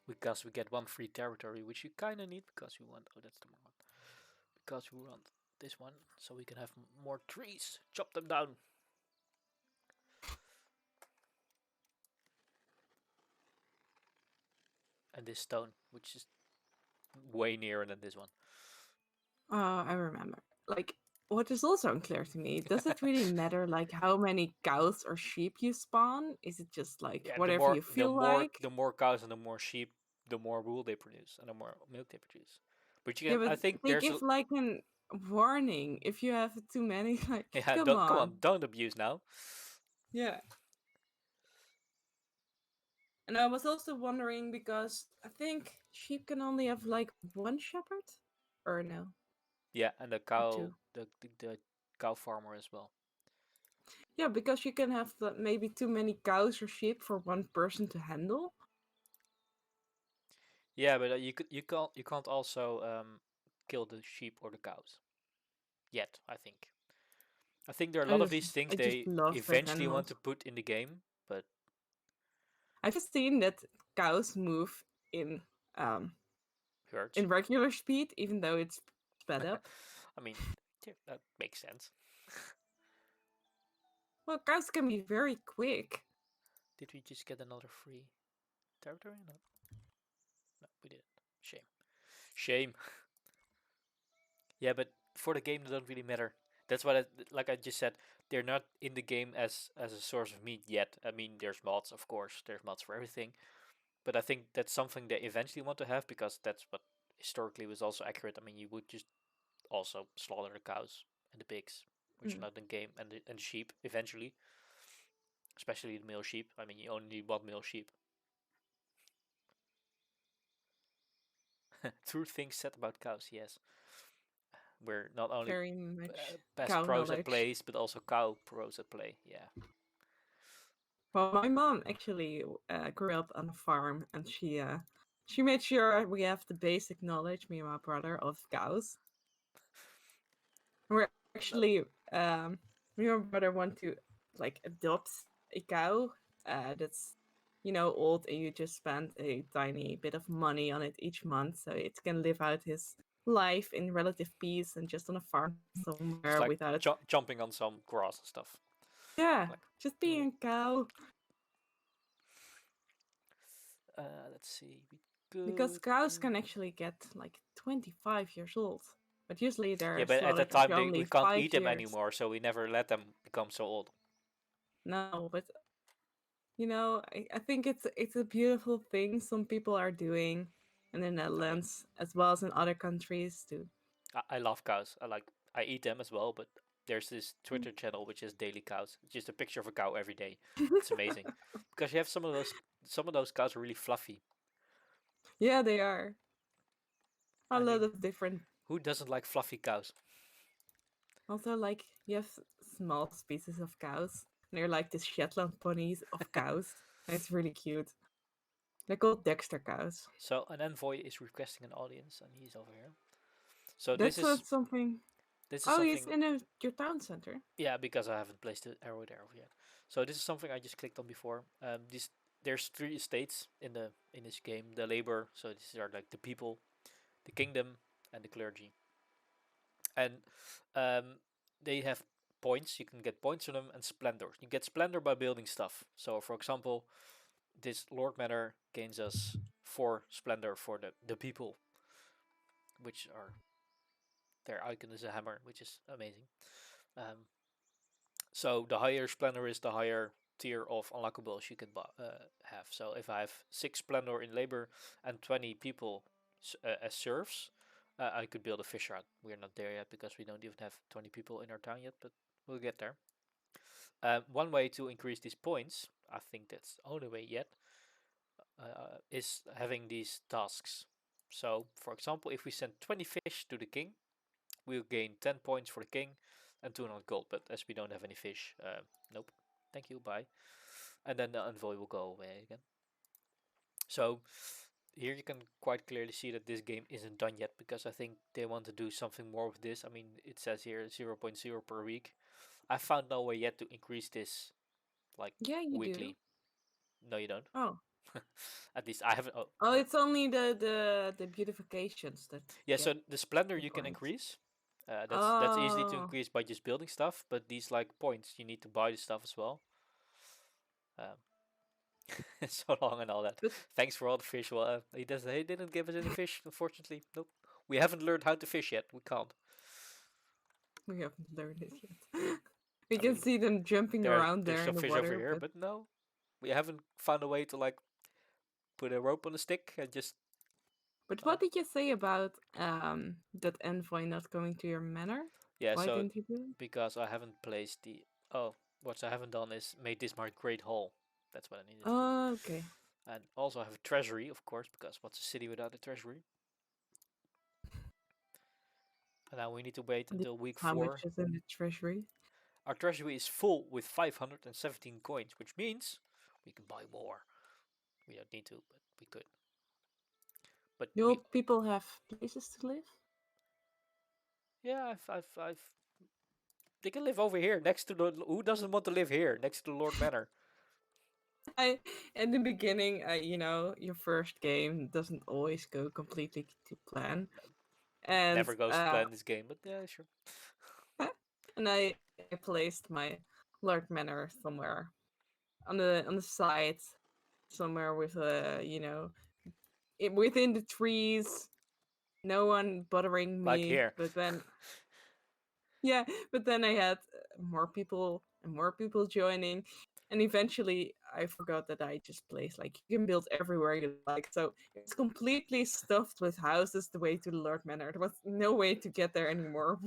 Because we get one free territory, which you kind of need because we want. Oh, that's the wrong one. Because we want this one, so we can have more trees. Chop them down. And this stone, which is way nearer than this one. Oh, I remember. Like, what is also unclear to me, does it really matter like how many cows or sheep you spawn? Is it just like Yeah, whatever you the feel more like? the more cows and the more sheep, the more wool they produce and the more milk they produce. But you Yeah, can, but I think they there's a give like an warning if you have too many. Like, yeah. come Don't come on. on, don't abuse now. Yeah. And I was also wondering because I think sheep can only have like one shepherd, or no, Yeah, and the or cow, two. the cow farmer as well. Yeah, because you can have maybe too many cows or sheep for one person to handle. Yeah, but you can't also kill the sheep or the cows yet. I think there are a lot of these things I just they love pet eventually want animals. to put in the game, but I've seen that cows move in um hurts. in regular speed, even though it's sped up. I mean, yeah, that makes sense. Well, cows can be very quick. Did we just get another free territory? No, no, we didn't. Shame. Shame. Yeah, but for the game, they don't really matter. That's what, like I just said, they're not in the game as a source of meat yet. I mean, there's mods, of course. There's mods for everything, but I think that's something they eventually want to have because that's what historically was also accurate. I mean, you would just also slaughter the cows and the pigs, which are Mm. not in game, and the sheep eventually, especially the male sheep. I mean, you only need one male sheep. True things said about cows, yes. We're not only Very much pest cow pros at knowledge. plays, but also cow pros at play. Yeah. Well, my mom actually grew up on a farm, and she made sure we have the basic knowledge, me and my brother, of cows. We're No. actually me and my brother want to like adopt a cow that's old, and you just spend a tiny bit of money on it each month, so it can live out his life in relative peace and just on a farm somewhere Just like without jumping on some grass and stuff. yeah, Like, just mm, being a cow. let's see. We Because could. cows can actually get like 25 years old. But usually Yeah, they're but at that slaughtered after time only we can't five eat them years. anymore, so we never let them become so old. No, but I think it's a beautiful thing some people are doing in the I mean, Netherlands as well as in other countries too. I love cows. I eat them as well, but there's this Twitter channel which is Daily Cows. It's just a picture of a cow every day. It's amazing because you have some of those cows are really fluffy. Yeah, they are. A I lot mean, of different. who doesn't like fluffy cows? Also, like you have small species of cows. They're like the Shetland ponies of cows. And it's really cute. They're called Dexter cows. So an envoy is requesting an audience, and he's over here. So this That's is what something. this is Oh, he's something. in your town center. Yeah, because I haven't placed the arrow there yet. So this is something I just clicked on before. This there's three estates in this game. The labor, so these are like the people, the kingdom, and the clergy. And um, they have points. You can get points from them and splendor. You get splendor by building stuff. So for example, this Lord Manor gains us 4 splendor for the people, which are their icon is a hammer, which is amazing. Um, So the higher Splendor is, the higher tier of unlockables you can have. So if I have 6 Splendor in labor and 20 people as serfs, I could build a fish route. We're not there yet because we don't even have 20 people in our town yet, but we'll get there. One way to increase these points, I think that's the only way yet, is having these tasks. So, for example, if we send 20 fish to the king, we'll gain 10 points for the king and 200 gold. But as we don't have any fish, nope. Thank you, bye. And then the envoy will go away again. So here you can quite clearly see that this game isn't done yet because I think they want to do something more with this. I mean, it says here 0.0 per week. I found no way yet to increase this like Yeah, you do. weekly. No, you don't. Oh, At least I haven't. Oh, oh, oh. it's only the beautifications that Yeah. get So the splendor the you can points. increase. That's easy to Oh, increase by just building stuff. But these like points, you need to buy the stuff as well. Um, so long and all that. but Thanks for all the fish. Well, he didn't give us any fish, unfortunately. Nope. We haven't learned how to fish yet. We can't. we haven't learned it yet. We I can mean, see them jumping around there's there in some the fish over water, here, but but no, we haven't found a way to like put a rope on a stick and just. what Oh, did you say about that envoy not going to your manor? yeah. Why So didn't you do it? because I haven't placed the. Oh, what I haven't done is made this my great hall. That's what I needed to do. Oh, okay. And also I have a treasury, of course, because what's a city without a treasury? And now we need to wait This until week how much 4. is in the treasury? Our treasury is full with 517 coins, which means we can buy more. We don't need to, but we could. But Do we, all people have places to live? yeah, they can live over here next to the. Who doesn't want to live here next to the Lord Manor? I in the beginning, your first game doesn't always go completely to plan, and Never goes to plan this game, but yeah, sure. and I placed my Lord Manor somewhere on the side, somewhere with within the trees, no one bothering Like me. here. But then yeah, but then I had more people and more people joining. And eventually, I forgot that I just placed like you can build everywhere you like. So it's completely stuffed with houses the way to the Lord Manor. There was no way to get there anymore.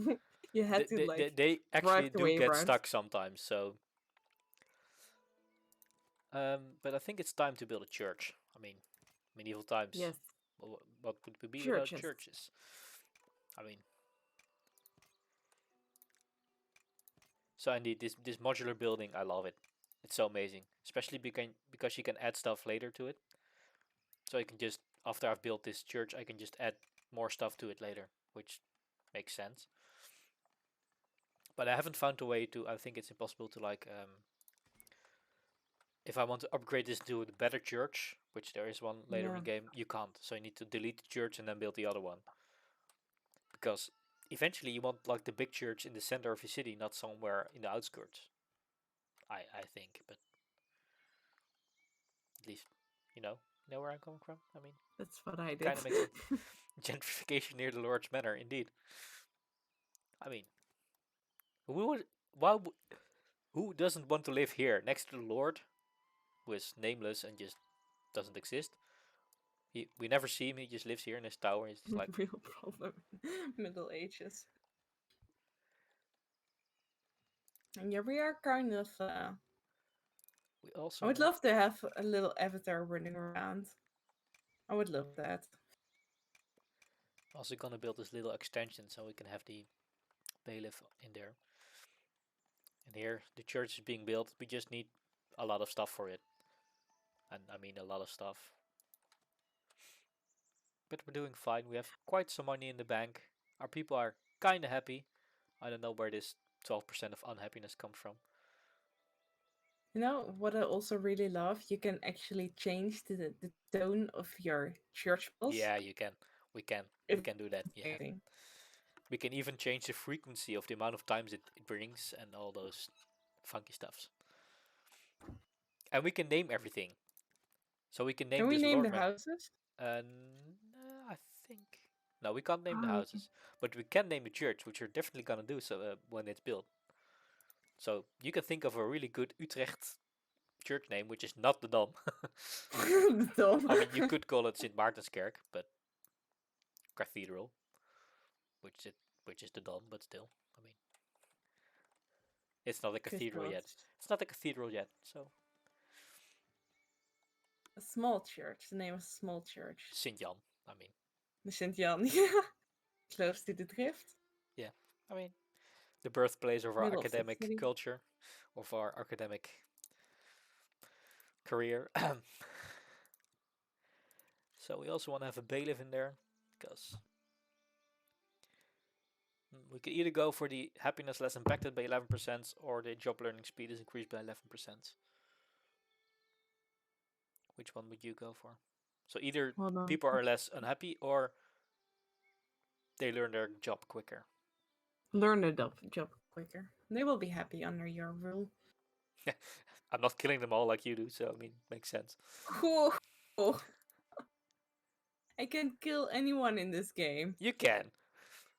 You had They, to they, they, like they drive actually the do way get around. stuck sometimes. So, but I think it's time to build a church. I mean, medieval times. Yes, What would we be without churches. churches? I mean, So indeed, this modular building, I love it. It's so amazing, especially because you can add stuff later to it. So I can just after I've built this church, I can just add more stuff to it later, which makes sense. But I haven't found a way to. I think it's impossible to like if I want to upgrade this to a better church, which there is one later in Yeah, the game, you can't. So you need to delete the church and then build the other one. Because eventually you want like the big church in the center of your city, not somewhere in the outskirts. I think, but at least you know where I'm coming from. I mean, that's what I did. kind of makes sense. Gentrification near the Lord's Manor, indeed. I mean, who would why who doesn't want to live here next to the Lord, who is nameless and just doesn't exist? We never see him. He just lives here in his tower. He's just like Real problem. Middle Ages. And yeah, we are kind of. we I would also love to have a little avatar running around. I would love that. also gonna build this little extension so we can have the bailiff in there. And here the church is being built. We just need a lot of stuff for it, and I mean a lot of stuff. But we're doing fine. We have quite some money in the bank. Our people are kind of happy. I don't know where this 12% of unhappiness comes from. You know what I also really love? You can actually change the tone of your church bells. Yeah, you can. We can. We It's can do that. Yeah. amazing. We can even change the frequency of the amount of times it rings and all those funky stuffs. And we can name everything. So we can Can name we this name Lord the Man. houses? And I think no, we can't name the Oh, okay. houses, but we can name the church, which we're definitely gonna do so when it's built. So you can think of a really good Utrecht church name, which is not the Dom. Dumb. I mean, you could call it Sint Maartenskerk, but Cathedral, which it which is the Dom, but still, I mean, it's not a Good cathedral God. yet. It's not a cathedral yet, so A small church. The name of a small church. Sint Jan. I mean, The St. Jan. Yeah. Close to the drift. yeah, I mean, the birthplace of our Middle of the academic city. culture, of our academic career. So we also want to have a bailiff in there, because we could either go for the happiness less impacted by 11% or the job learning speed is increased by 11%. Which one would you go for? So either Hold on. people are less unhappy or they learn their job quicker. Learn the job quicker. They will be happy under your rule. I'm not killing them all like you do, so I mean, makes sense. Cool. I can kill anyone in this game. You can.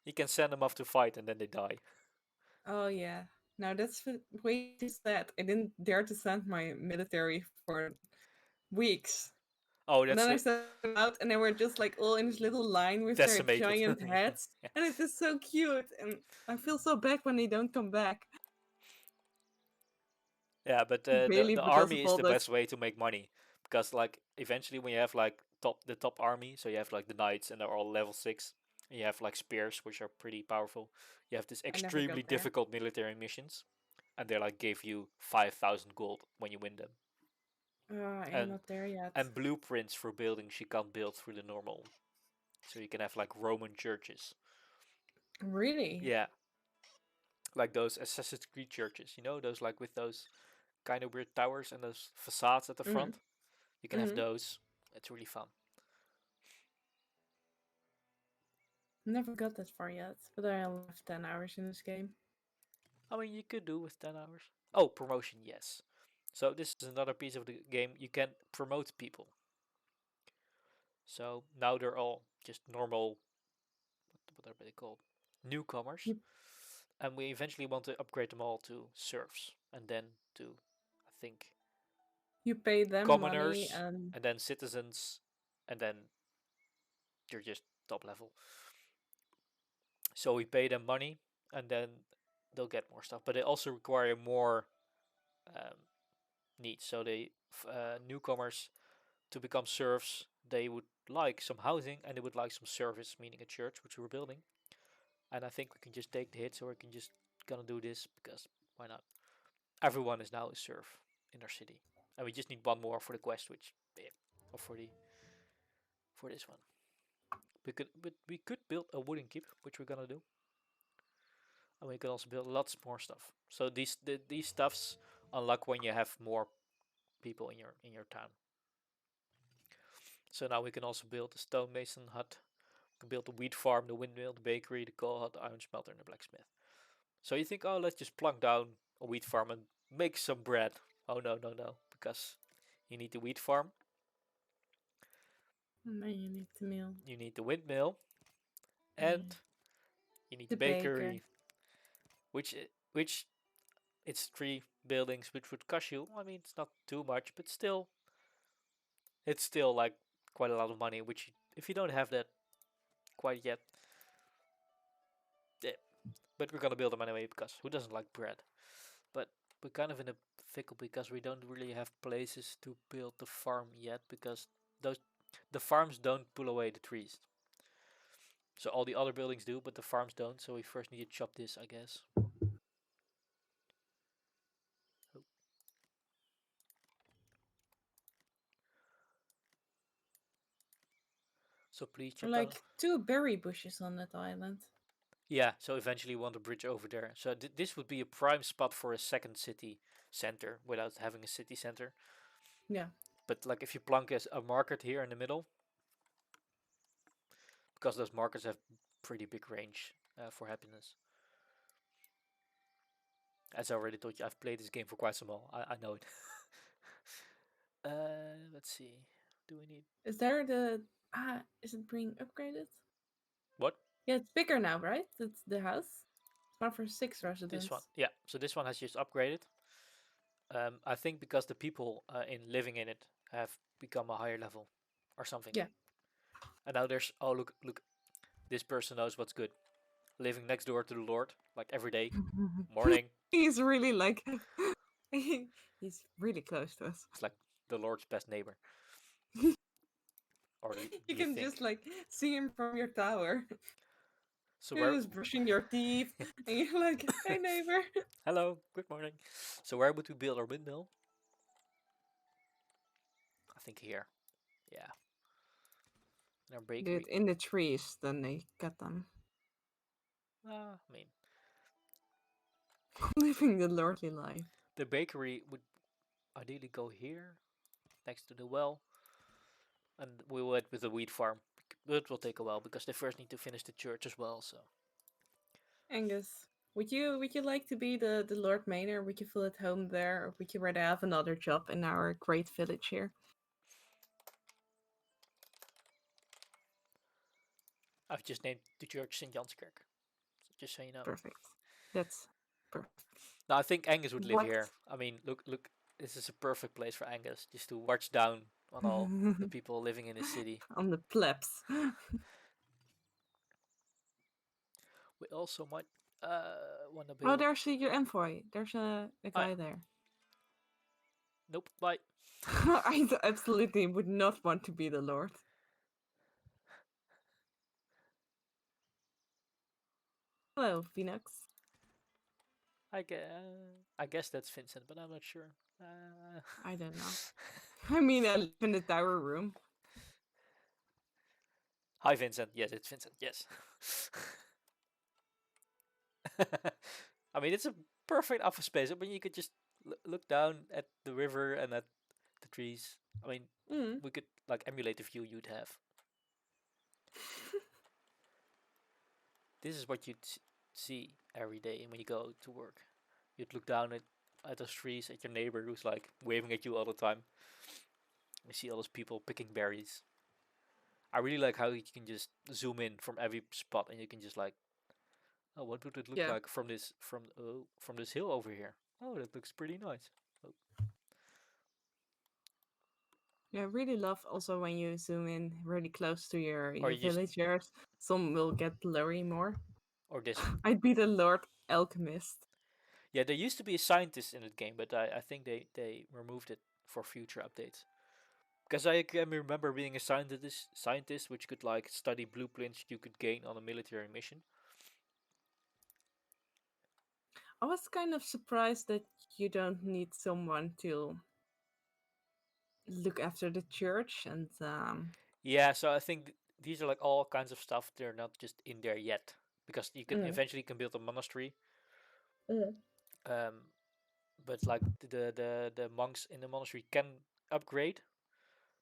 You can send them off to fight and then they die. Oh yeah. Now that's way too sad. I didn't dare to send my military for weeks. Oh, And that's then I the sent them out and they were just like all in this little line with their decimated. giant heads. Yeah. And it is so cute. And I feel so bad when they don't come back. Yeah, but Mainly the because of army is all the those. best way to make money, because like eventually when you have like the top army, so you have like the knights and they're all level 6, and you have like spears which are pretty powerful. You have this I never extremely got there. difficult military missions, and they like give you 5,000 gold when you win them, I am and not there yet. blueprints for buildings you can't build through the normal, so you can have like Roman churches. Really? Yeah, like those Assassin's Creed churches, you know, those like with those kind of weird towers and those facades at the Mm-hmm. front. You can have Mm-hmm. those. It's really fun. Never got that far yet, but I only have 10 hours in this game. I mean, you could do with 10 hours. Oh, promotion, yes. So this is another piece of the game. You can promote people. So now they're all just normal, what are they called? Newcomers. You And we eventually want to upgrade them all to serfs. And then to, I think, you pay them money commoners. and And then citizens. And then you're just top level. So we pay them money. And then they'll get more stuff. But they also require more um, needs. So they newcomers to become serfs, they would like some housing and they would like some service, meaning a church, which we're building. And I think we can just take the hit, so we can just gonna do this because Why not? Everyone is now a serf in our city, and we just need one more for the quest, which or for this one. We could build a wooden keep, which we're gonna do, and we can also build lots more stuff. So these stuffs unlock when you have more people in your town. So now we can also build a stonemason hut. We can build the wheat farm, the windmill, the bakery, the coal hut, the iron smelter, and the blacksmith. So you think, oh, let's just plunk down a wheat farm and make some bread. Oh no, no, no, because you need the wheat farm, And then you need the meal. you need the windmill, Yeah. and you need the The baker. bakery, which it's 3 buildings, which would cost you. I mean, it's not too much, but still, it's still like quite a lot of money. Which if you don't have that quite yet, yeah. But we're gonna build them anyway because who doesn't like bread? But we're kind of in a pickle because we don't really have places to build the farm yet because those the farms don't pull away the trees. So all the other buildings do, but the farms don't. So we first need to chop this, I guess. Oh. So please Or chop down. like 2 berry bushes on that island. Yeah. So eventually we want a bridge over there. So this would be a prime spot for a second city center without having a city center. Yeah. But like if you plunk a market here in the middle, because those markets have pretty big range for happiness. As I already told you, I've played this game for quite some while. I know it. Let's see. Do we need Is there the is it being upgraded? what? Yeah, it's bigger now, right? It's the house. It's one for 6 This one. residents. Yeah. So this one has just upgraded. I think because the people in living in it have become a higher level, or something. Yeah. And now there's look. This person knows what's good. Living next door to the Lord, like every day, morning. He's really like he's really close to us. It's like the Lord's best neighbor, or do You you can just think? like see him from your tower. So You're where? just brushing your teeth, and you're like, "Hey, neighbor." Hello, good morning. So where would we build our windmill? I think here. Yeah, in our Dude, bakery. in the trees, then they cut them. I mean, Living the lordly life. the bakery would ideally go here, next to the well, and we will with the wheat farm. But it will take a while because they first need to finish the church as well. So Angus, would you like to be the Lord Mayor? Would you feel at home there, or would you rather have another job in our great village here? I've just named the church St. Janskerk. So just so you know. Perfect. That's perfect. Now I think Angus would live What? here. I mean, look. This is a perfect place for Angus, just to watch down on all the people living in his city. On the plebs. We also might want to Oh, build. there's your envoy. There's a Oh yeah. guy there. Nope. Bye. Absolutely would not want to be the Lord. Hello, Phoenix. I guess that's Vincent, but I'm not sure. I don't know. I mean, I live in the tower room. Hi, Vincent. Yes, it's Vincent. Yes. I mean, it's a perfect office space. I mean, you could just look down at the river and at the trees. I mean, Mm. we could like emulate the view you'd have. This is what you'd see every day when you go to work. You'd look down at those trees, at your neighbor who's like waving at you all the time. You see all those people picking berries. I really like how you can just zoom in from every spot and you can just like, oh, what would it look Yeah. like from this hill over here? Oh, that looks pretty nice. Oh, Yeah, I really love also when you zoom in really close to or your you just villagers. Some will get blurry more. or this. I'd be the Lord Alchemist. Yeah, there used to be a scientist in the game, but I think they removed it for future updates. Because I can remember being a scientist which could like study blueprints you could gain on a military mission. I was kind of surprised that you don't need someone to look after the church and Yeah, so I think these are like all kinds of stuff. They're not just in there yet because you can mm, eventually can build a monastery. mm. Um, but like the monks in the monastery can upgrade,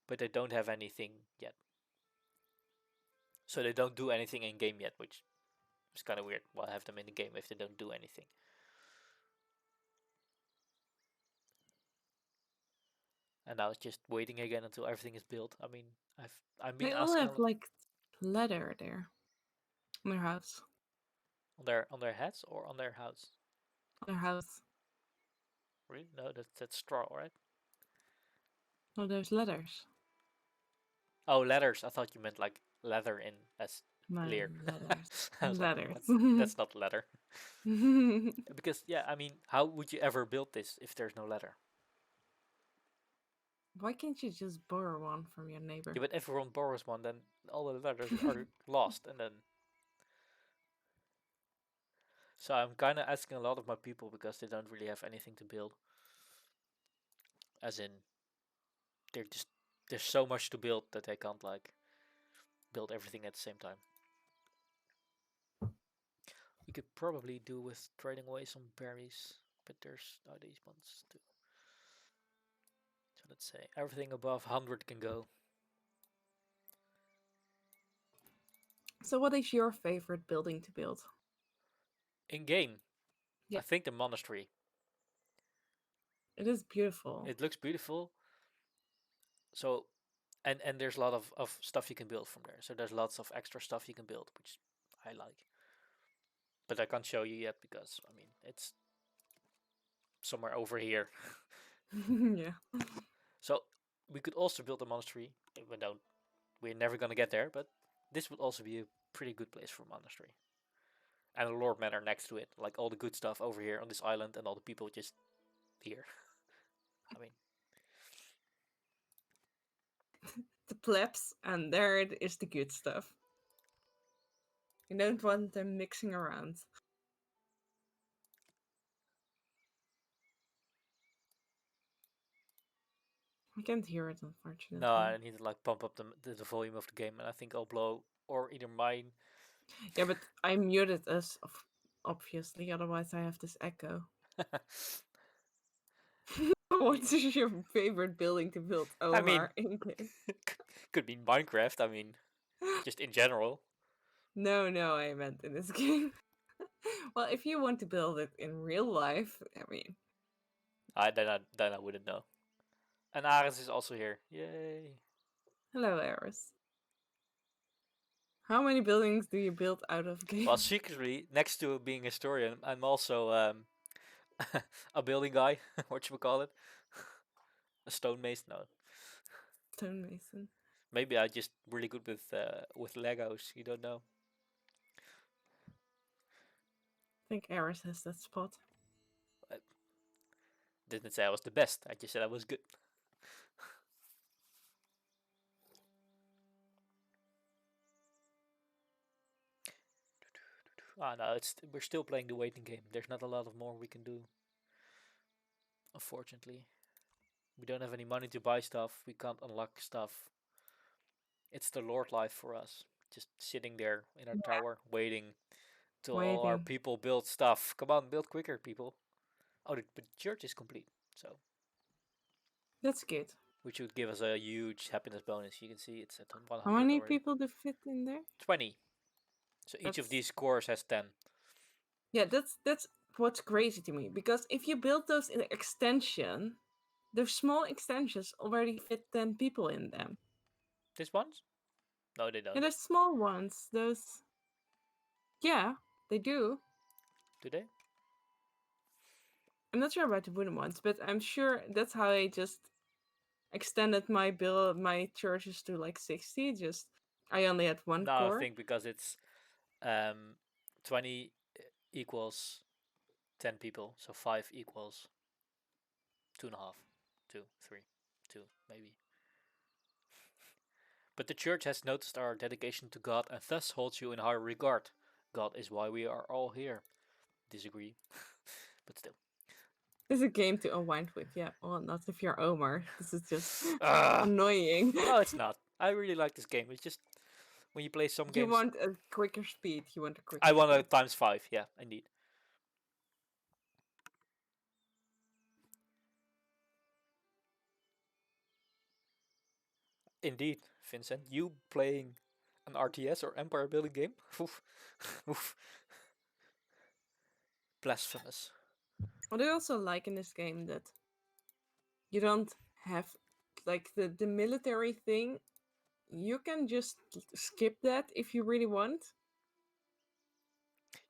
but they don't have anything yet. So they don't do anything in game yet, which is kind of weird. Why have them in the game if they don't do anything? And now it's just waiting again until everything is built. I mean, I've been They all asking a have lot like leather there on their house. on their heads or on their house. On their house. Really? No, that's straw, right? Oh, there's leathers. Oh, leathers. I thought you meant like leather in as My leer. leathers. I was like, Leathers. that's not leather. Because yeah, I mean, how would you ever build this if there's no leather? Why can't you just borrow one from your Yeah, neighbor? but if everyone borrows one, then all the leathers are lost, and then so I'm kind of asking a lot of my people because they don't really have anything to build. As in, they're just there's so much to build that they can't like build everything at the same time. We could probably do with trading away some berries, but there's these ones too. So let's say everything above 100 can go. So, what is your favorite building to build? In game, I Yeah, think the monastery. it is beautiful. It looks beautiful. So and there's a lot of stuff you can build from there. So there's lots of extra stuff you can build, which I like. But I can't show you yet because I mean it's somewhere over here. Yeah. So we could also build a monastery. We're never gonna get there, but this would also be a pretty good place for a monastery. And a lord manor next to it, like all the good stuff over here on this island, and all the people just here. I mean, The plebs, and there it is the good stuff. You don't want them mixing around. I can't hear it, no, I unfortunately. need to like pump up the volume of the game, and I think I'll blow or either mine. Yeah, but I muted us, obviously, otherwise I have this echo. What is your favorite building to build, I mean, Omar, in game? could be Minecraft. I mean, just in general. No, no, I meant in this game. Well, if you want to build it in real life, I mean, Then I wouldn't know. And Ares is also here. Yay! hello, Eris. How many buildings do you build out of Well, game? secretly, next to being a historian, I'm also a building guy. What you call it? A stonemason? No, Stonemason. maybe I just really good with Legos. You don't know. I think Eris has that spot. I didn't say I was the best. I just said I was good. Ah, no, we're still playing the waiting game. There's not a lot of more we can do. Unfortunately, we don't have any money to buy stuff. We can't unlock stuff. It's the Lord life for us. Just sitting there in our Yeah. tower, waiting till all our Waiting. people build stuff. Come on, build quicker, people. Oh, but the church is complete, so That's good. which would give us a huge happiness bonus. You can see it's at How 100 many already. people do fit in there? 20. So each of That's these cores has 10. yeah, that's what's crazy to me because if you build those in extension, those small extensions already fit 10 people in them. This ones? No, they Yeah, don't. the small ones, those yeah, they do. Do they? I'm not sure about the wooden ones, but I'm sure that's how I just extended my churches to like 60. Just I only had one No, I core. think because it's 20 equals 10 people, so 5 equals 2.5, 2, 3, 2, maybe. But the church has noticed our dedication to God and thus holds you in high regard. God is why we are all here. Disagree. but still. This is a game to unwind with, yeah. Well, not if you're Omar. This is just Ah, annoying. no, it's not. I really like this game. It's just when you play some You games, want a quicker speed. You want a quicker I want a speed. times 5. Yeah, indeed. Indeed, Vincent. You playing an RTS or empire building game? Oof. Oof. Blasphemous. What I also like in this game that you don't have like the military thing. You can just skip that if you really want.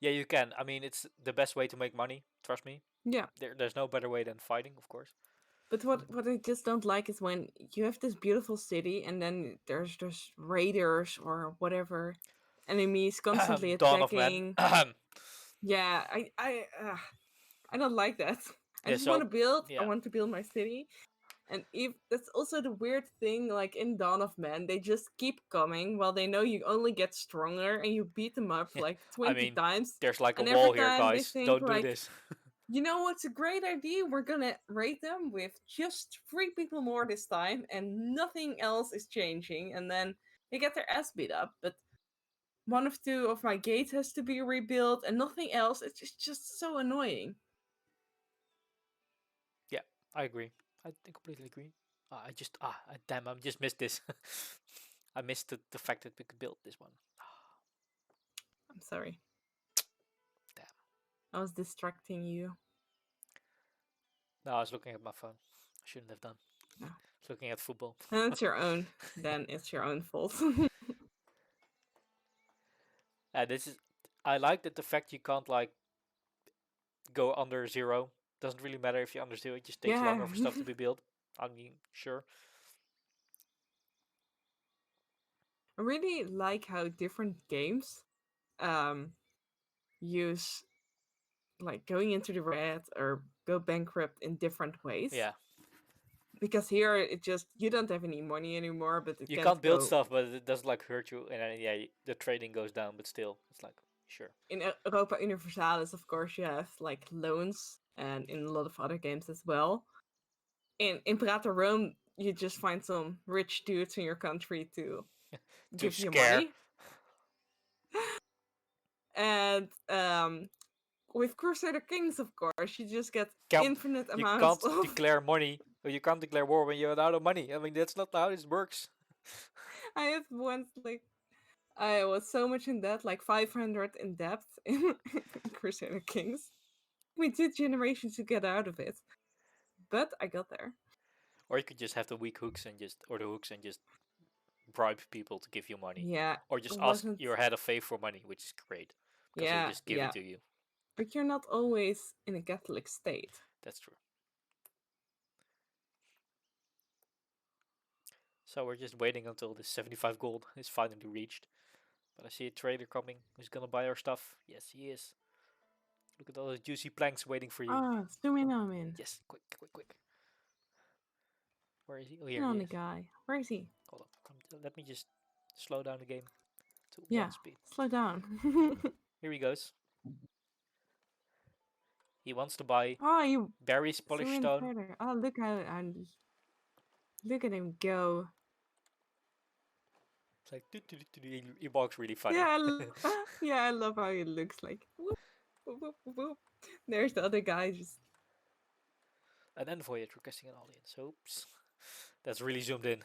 Yeah, you can. I mean, it's the best way to make money. Trust me. Yeah. There's no better way than fighting, of course. But what I just don't like is when you have this beautiful city and then there's just raiders or whatever enemies constantly Dawn of Man. attacking. Yeah, I don't like that. I Yeah, just want so to build. I yeah, want to build my city. And if that's also the weird thing, like in Dawn of Man, they just keep coming while they know you only get stronger, and you beat them up yeah. like I 20 mean, times. there's like a And every wall here, time they guys. think Don't do like, this. you know what's a great idea? We're gonna raid them with just 3 people more this time, and nothing else is changing. And then they get their ass beat up. But one of two of my gates has to be rebuilt, and nothing else. It's just so annoying. Yeah, I agree. I completely agree. Damn, I just missed this. I missed the fact that we could build this one. I'm sorry. Damn. I was distracting you. No, I was looking at my phone. I shouldn't have done. No. I was looking at football. And it's your own. Then it's your own fault. This is. I like that the fact you can't like go under 0. Doesn't really matter if you're under 0. It just takes Yeah. longer for stuff to be built. I mean, sure. I really like how different games um use like going into the red or go bankrupt in different ways. Yeah, Because here it just you don't have any money anymore, but it you can't can't build go stuff, but it doesn't like hurt you, and then, yeah, the trading goes down. But still, it's like sure. in Europa Universalis, of course, you have like loans, and in a lot of other games as well. In Imperator Rome, you just find some rich dudes in your country to To give you scare. money, and with Crusader Kings, of course, you just get Can't infinite you amounts can't of. declare money, or you can't declare war when you're out of money. I mean, that's not how this works. I had once like I was so much in debt, like 500 in debt in Crusader Kings. We did generations to get out of it, but I got there. Or you could just have the weak hooks and just, or the hooks and just bribe people to give you money, Yeah, or it just ask wasn't. your head of faith for money, which is great because he'll Yeah, just give it yeah, to you. but you're not always in a Catholic state. That's true. So we're just waiting until the 75 gold is finally reached. But I see a trader coming who's gonna buy our stuff. Yes, he is. Look at all those juicy planks waiting for you. Ah, Suminamin. Yes, quick, quick, quick. Where is he? Oh, Get here he on the is. guy. Where is he? Hold on. Let me just slow down the game to Yeah, 1 speed. slow down. Here he goes. He wants to buy Oh, you berries, polished Sumin stone. trader. Oh, look at him go. It's like he walks really funny. Yeah, yeah, I love how he looks like. Whoop, whoop, whoop, whoop. There's the other guy just. And then voyage requesting an audience. Oops. That's really zoomed in.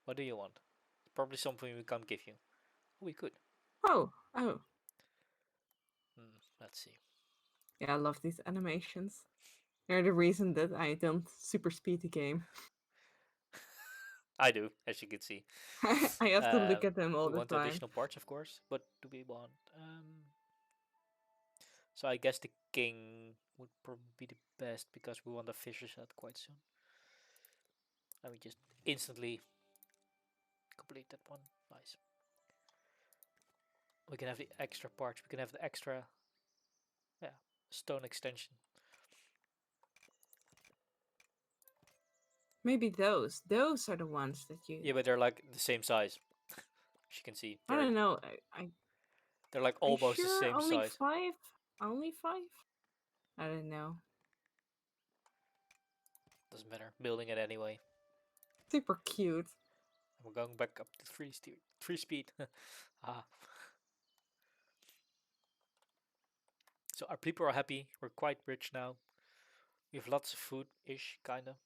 What do you want? Probably something we can't give you. Oh, we could. Oh. Let's see. Yeah, I love these animations. They're the reason that I don't super speed the game. I do, as you can see. I have to look at them all We the want time. additional parts, of course. What do we want? So I guess the king would probably be the best because we want the fisher's hut quite soon. And we just instantly complete that one. Nice. We can have the extra parts. We can have the extra, yeah, stone extension. Maybe those. Those are the ones that you. Yeah, but they're like the same size. As you can see, I don't know. I they're like are you almost the sure same only size. 5? Only 5? I don't know. Doesn't matter. Building it anyway. Super cute. And we're going back up to three speed. Ah. So our people are happy. We're quite rich now. We have lots of food-ish, kinda.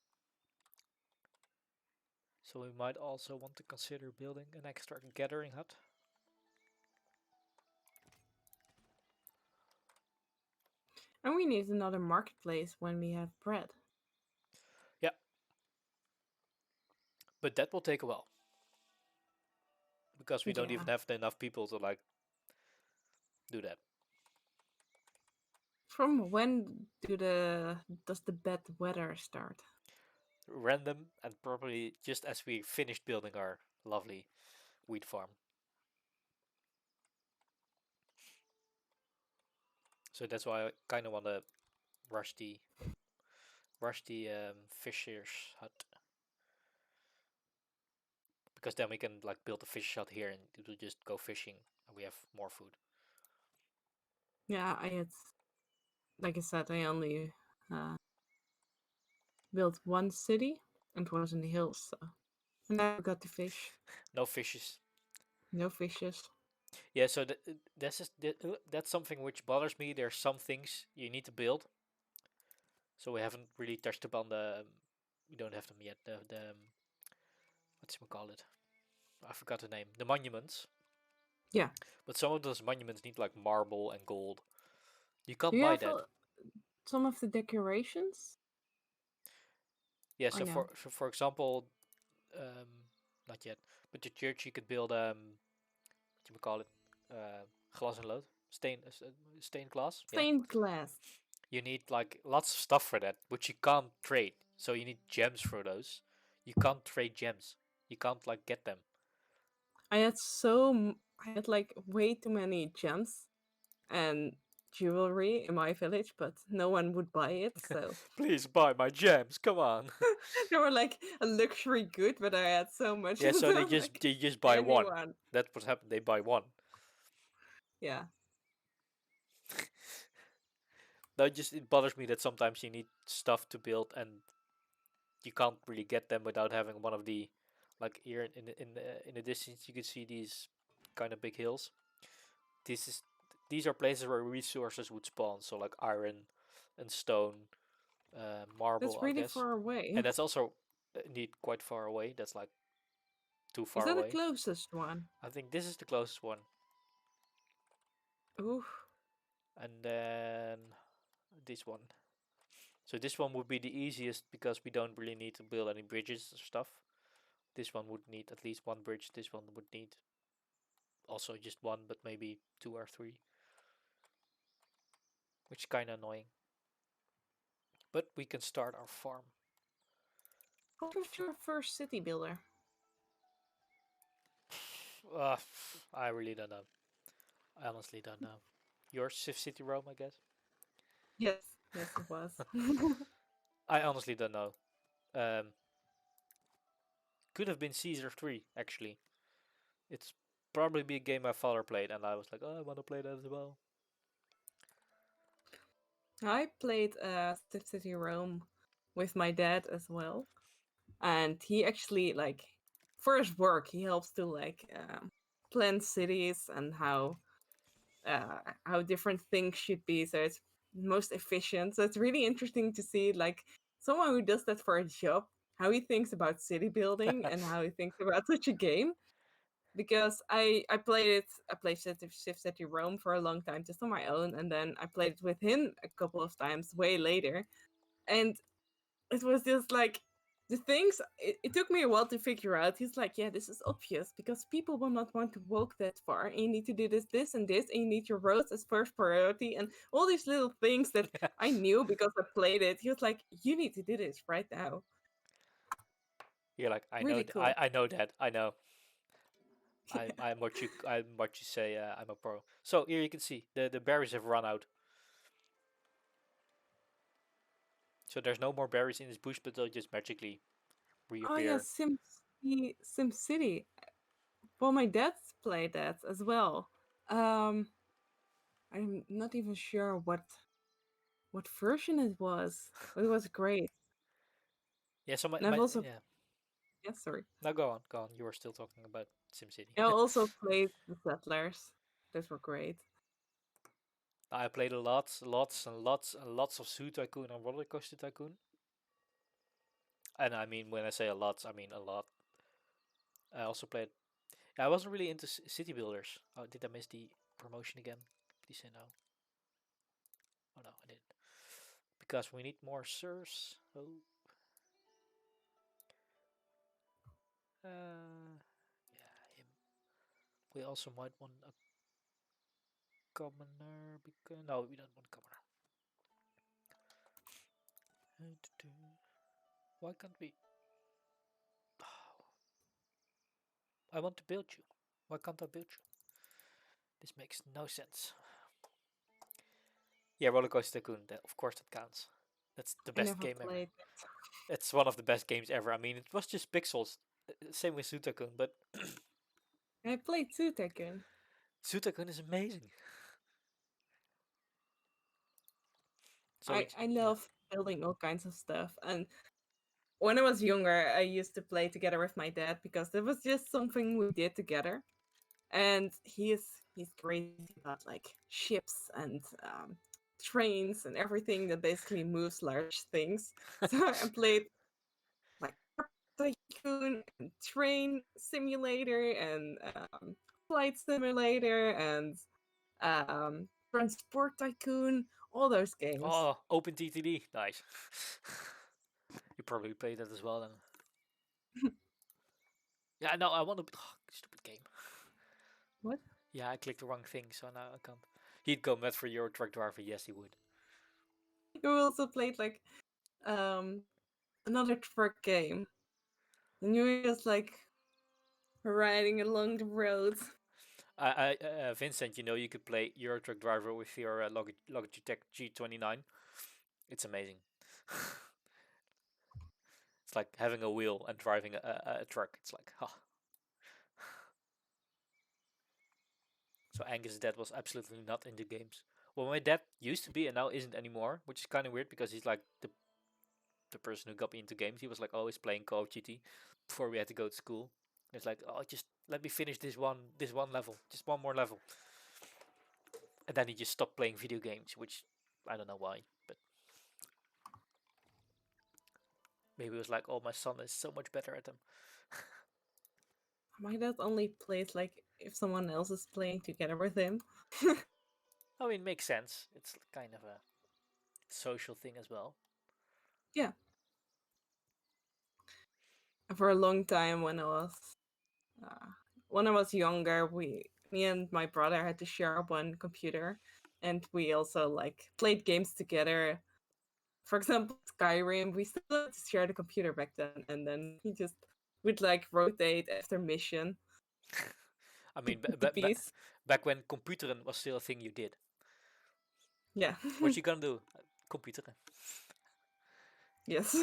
So we might also want to consider building an extra gathering hut. And we need another marketplace when we have bread. Yeah, but that will take a while. Because we don't even Yeah. have enough people to like do that. From when does the bad weather start? Random and probably just as we finished building our lovely wheat farm. So that's why I kind of want to rush the fisher's hut, because then we can like build a fish hut here and it will just go fishing and we have more food. Yeah, I had, like I said, I only uh, built one city and it was in the hills, so I never got to fish. No fishes. No fishes. Yeah, so that's something which bothers me. There's some things you need to build, so we haven't really touched upon the. We don't have them yet. The what's we call it? I forgot the name. The monuments. Yeah. But some of those monuments need like marble and gold. You Do can't you buy have that. some of the decorations? Yeah. Or So no? for example, um, not yet, but the church you could build what you call it, glass and load, stained glass. Yeah. Stained glass. You need like lots of stuff for that, which you can't trade. So you need gems for those. You can't trade gems. You can't like get them. I had like way too many gems and jewelry in my village, but no one would buy it, so Please buy my gems. Come on. they were like a luxury good, but I had so much Yeah. of So them, like they just buy one. anyone. That's what happened. They buy one. Yeah. That just it bothers me that sometimes you need stuff to build and you can't really get them without having one of the like here in the distance you can see these kind of big hills. This is these are places where resources would spawn, so like iron and stone, marble, That's I really guess, far and away. that's also indeed quite far away. That's like too Is far that the away. closest one? I think this is the closest one, Ooh. and then this one. So this one would be the easiest because we don't really need to build any bridges or stuff. This one would need at least one bridge. This one would need also just one, but maybe two or three, which is kind of annoying. But we can start our farm. What was your first city builder? Uh, I really don't know. I honestly don't know. Your Civ City Rome, I guess. Yes. Yes, it was. I honestly don't know. Um, could have been Caesar 3, actually. It's probably be a game my father played, and I was like, oh, I want to play that as well. I played Civ City Rome with my dad as well, and he actually like for his work he helps to like plan cities and how different things should be so it's most efficient. So it's really interesting to see like someone who does that for a job, how he thinks about city building and how he thinks about such a game. Because I played Civ City Rome for a long time just on my own, and then I played it with him a couple of times way later, and it was just like the things it took me a while to figure out. He's like, yeah, this is obvious because people will not want to walk that far, and you need to do this and this, and you need your roads as first priority, and all these little things that I knew because I played it. He was like, you need to do this right now. You're like, I know, Really cool. I know that, I know. I'm what you say. I'm a pro. So here you can see the berries have run out. So there's no more berries in this bush, but they'll just magically Oh yeah, reappear. Sim City. Well, my dad's played that as well. Um, I'm not even sure what version it was. It was great. Yeah, so And I've also, yeah. yeah, sorry. Now go on, go on. You were still talking about SimCity. I also played the Settlers. Those were great. I played lots of Zoo Tycoon and Roller Coaster Tycoon. And I mean, when I say a lot, I mean a lot. I also played. I wasn't really into city builders. Oh, did I miss the promotion again? Please say no. Oh no, I did. Because we need more sirs. Oh. Yeah, him. We also might want a commoner. Because no, we don't want a commoner. Why can't we? I want to build you. Why can't I build you? This makes no sense. Yeah, Roller Coaster Tycoon. Of course, that counts. That's the I best never game ever. played it. It's one of the best games ever. I mean, it was just pixels. Same with Sutakun, but I played Zoo Tycoon. Sutakun is amazing. So I yeah. love building all kinds of stuff. And when I was younger, I used to play together with my dad because it was just something we did together. And he's crazy about like ships and trains and everything that basically moves large things. So I played like tycoon and train simulator and flight simulator and transport tycoon, all those games. Oh, OpenTTD, nice. You probably played that as well then. Yeah, no, I want to. Oh, stupid game. What? Yeah, I clicked the wrong thing, so now I can't. He'd go mad for Euro Truck Driver. Yes, he would. You also played like um another truck game. And you were just like riding along the road. Vincent, you know you could play Euro Truck Driver with your Logitech G29. It's amazing. It's like having a wheel and driving a truck. It's like, huh. So Angus' dad was absolutely not into games. Well, my dad used to be and now isn't anymore, which is kind of weird because he's like the person who got me into games. He was like always playing Call of Duty before we had to go to school. It's like, oh, just let me finish this one level, just one more level, and then he just stopped playing video games, which I don't know why, but maybe it was like, oh, my son is so much better at them. My dad only plays like if someone else is playing together with him. I mean, it makes sense. It's kind of a social thing as well. Yeah. For a long time uh, when I was younger, me and my brother had to share one computer, and we also like played games together. For example, Skyrim, we still had to share the computer back then, and then he just would like rotate after mission I to mean, keep the peace. back when computeren was still a thing you did. Yeah. What you gonna do? Computeren. Yes.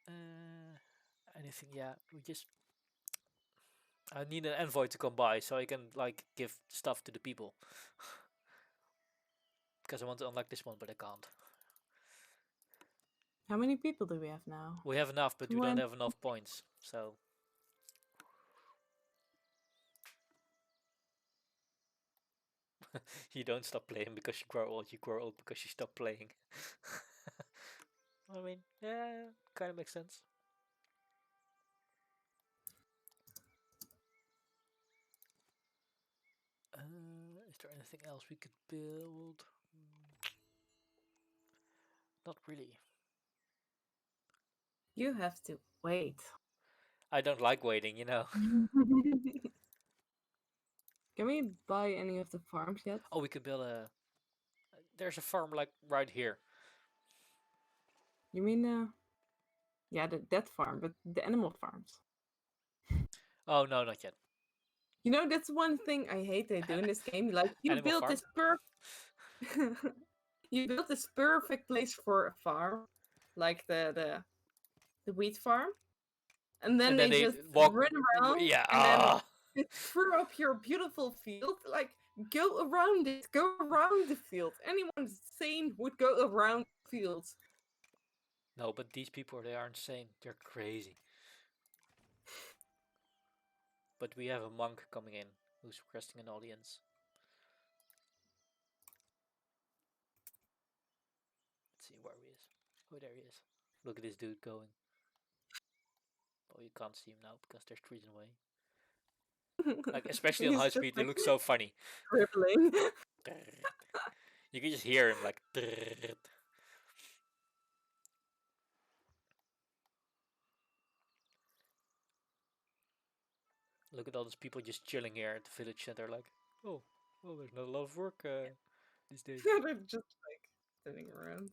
Uh, anything? Yeah, we just. I need an envoy to come by so I can like give stuff to the people. Because I want to unlock this one, but I can't. How many people do we have now? We have enough, but we don't 20. have enough points. So you don't stop playing because you grow old. You grow old because you stop playing. I mean, yeah, kind of makes sense. Is there anything else we could build? Not really. You have to wait. I don't like waiting. Can we buy any of the farms yet? Oh, we could build a. There's a farm like right here. You mean, yeah, that farm, but the animal farms. Oh no, not yet. You know, that's one thing I hate they do in this game. Like, you Animal build farm. this you built this perfect place for a farm, like the wheat farm, and then And then they they just walk. run around Yeah. and then just screw up your beautiful field. Like, Go around it. Go around the field. Anyone sane would go around the field. No, but these people, they aren't sane. They're crazy. But we have a monk coming in who's requesting an audience. Let's see where he is. Oh, there he is. Look at this dude going. Oh, you can't see him now because there's trees in the way. Like, especially on He's high just speed, it like looks so funny. scribbling. You can just hear him like. Look at all those people just chilling here at the village center, like, oh, oh, there's not a lot of work these days. They're just like sitting around.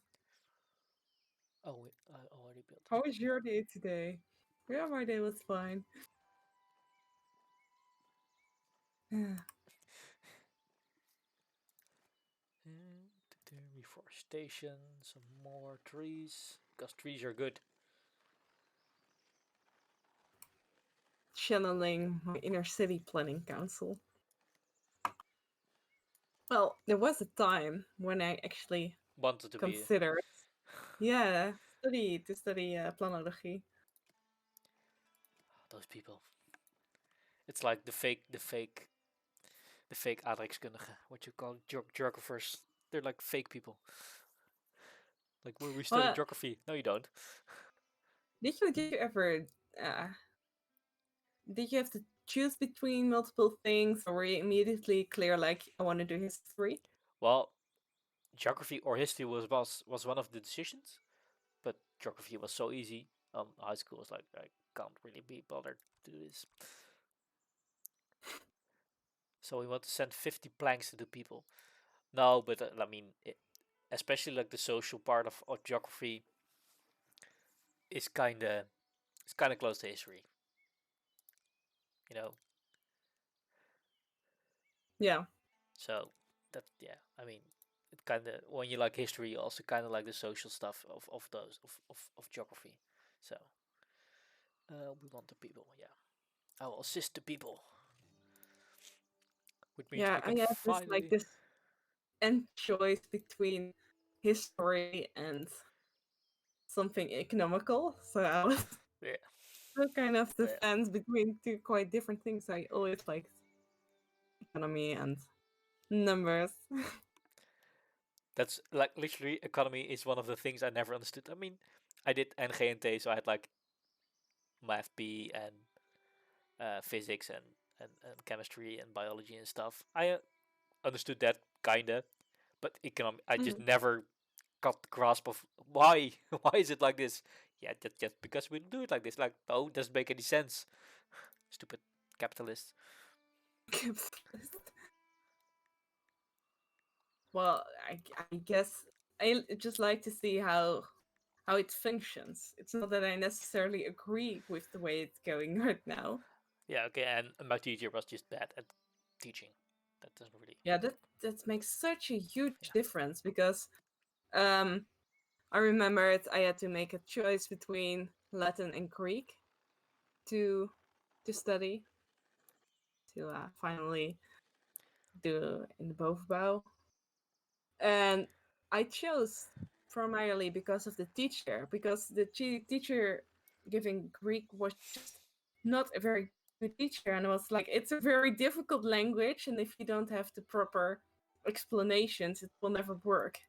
Oh, wait, I already built this How was building. your day today? Yeah, my day was fine. Reforestation, some more trees, because trees are good. Channeling my inner city planning council. Well, there was a time when I actually Wanted to be considered, yeah, study planology. those people. It's like the fake aardrijkskundigen, what you call geographers. They're like fake people. Like, well, we study Well, geography. No, you don't. did you ever uh, did you have to choose between multiple things, or were you immediately clear like I want to do history? Well, geography or history was one of the decisions, but geography was so easy. High school was like, I can't really be bothered to do this. So we want to send 50 planks to the people. No, but I mean, especially like the social part of geography is kind of close to history. You know, Yeah, so that, yeah. I mean, it kind of, when you like history, you also kind of like the social stuff of those of geography. So we want the people. Yeah, I will assist the people, which means yeah. we I can have this like finally. this end choice between history and something economical. So I was Yeah, so kind of the yeah. fence between two quite different things. I always liked economy and numbers. That's like literally economy is one of the things I never understood. I mean, I did NGNT, so I had like math B and physics and chemistry and biology and stuff. I understood that kinda, but economic, I just Mhm. never got the grasp of why. Why is it like this? Yeah, just because we do it like this. Like, no, it doesn't make any sense. Stupid capitalists. Capitalist. Well, I guess just like to see how it functions. It's not that I necessarily agree with the way it's going right now. Yeah, okay, and my teacher was just bad at teaching. That doesn't really. Yeah, that makes such a huge Yeah. difference because um I remembered I had to make a choice between Latin and Greek to to study to finally do in the bovenbouw. And I chose primarily because of the teacher, because the teacher giving Greek was just not a very good teacher. And I was like, it's a very difficult language, and if you don't have the proper explanations, it will never work.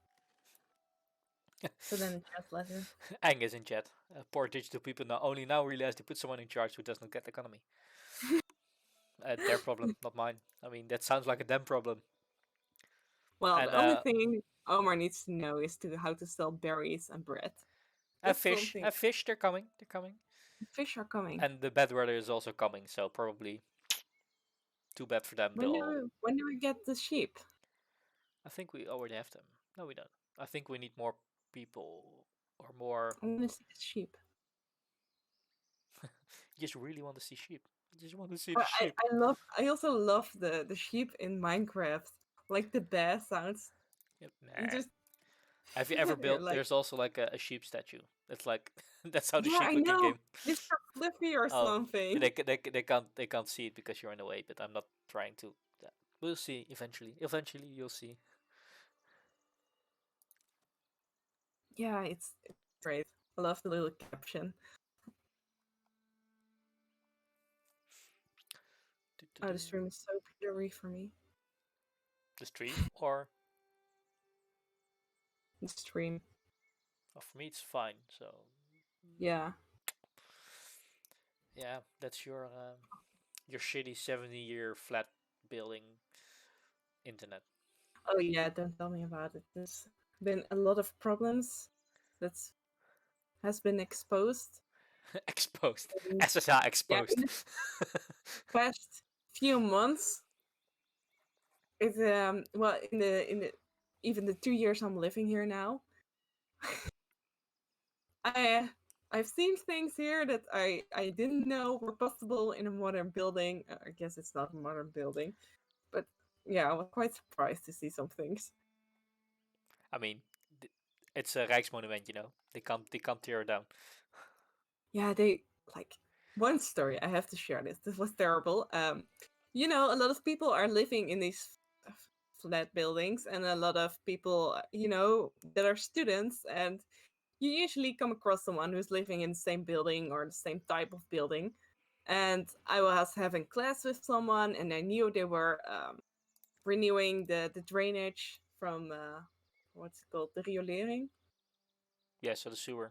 So then I chose Latin. Angus in chat. Poor digital people now only now realize they put someone in charge who does not get economy. Their problem, not mine. I mean, that sounds like a them problem. Well, And the only thing Omar needs to know is to how to sell berries and bread. That's something. fish. They're coming. They're coming. Fish are coming. And the bad weather is also coming. So probably too bad for them. They'll. When do we get the sheep? I think we already have them. No, we don't. I think we need more people or more. I want to see the sheep. You just really want to see sheep. You just want to see the I, I sheep. I love. I also love the sheep in Minecraft, like the bear sounds. Yep. You Nah. just Have you ever you're built? like, There's also like a sheep statue. It's like that's how the yeah, sheep I look in know, game. Mr. Fluffy or Oh, something. they can't see it because you're in the way. But I'm not trying to. Yeah. We'll see eventually. Eventually, you'll see. Yeah, it's great. I love the little caption. Oh, Do-do-do. this room is so blurry for me. The stream, or The stream. for me, it's fine. So, Yeah. yeah, that's your shitty 70-year flat building internet. Oh yeah, don't tell me about it. There's been a lot of problems that's has been exposed. Exposed. And SSH yeah, in exposed. the past few months, it well in the even the 2 years I'm living here now, I I've seen things here that I didn't know were possible in a modern building. I guess it's not a modern building, but yeah, I was quite surprised to see some things. I mean, it's a Rijksmonument, you know. They can't tear it down. Yeah, they like one story. I have to share this. This was terrible. A lot of people are living in these flat buildings, and a lot of people, that are students, and you usually come across someone who's living in the same building or the same type of building. And I was having class with someone, and I knew they were renewing the drainage from what's it called, the riolering, Yeah, so the sewer.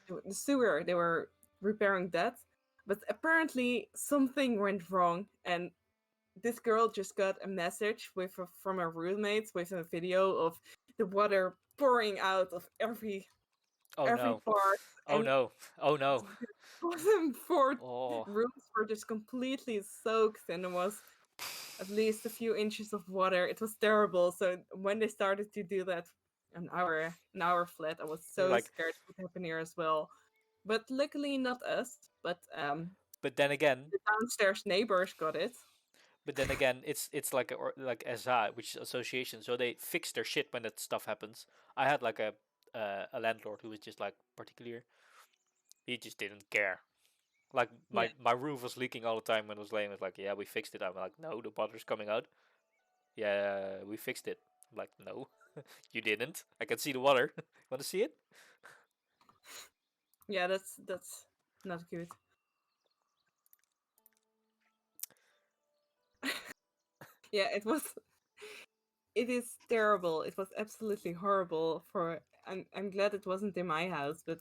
the sewer. They were repairing that, but apparently something went wrong, and this girl just got a message from her roommates with a video of the water pouring out of Oh every no. part, Oh and no. Oh no. the bottom four Oh. rooms were just completely soaked, and there was at least a few inches of water. It was terrible. So when they started to do that an hour flat, I was You're so like, scared it would happen here as well. But luckily not us. But but then again, the downstairs neighbors got it. it's like like SI, which is association. So they fix their shit when that stuff happens. I had like a landlord who was just like particular. He just didn't care. Like Yeah, my roof was leaking all the time when it was laying. It's like, yeah, we fixed it. I'm like, no, the water's coming out. Yeah, we fixed it. I'm like, no, you didn't. I can see the water. Want to see it? yeah, that's not good. Yeah, it is terrible. It was absolutely horrible. I'm glad it wasn't in my house, but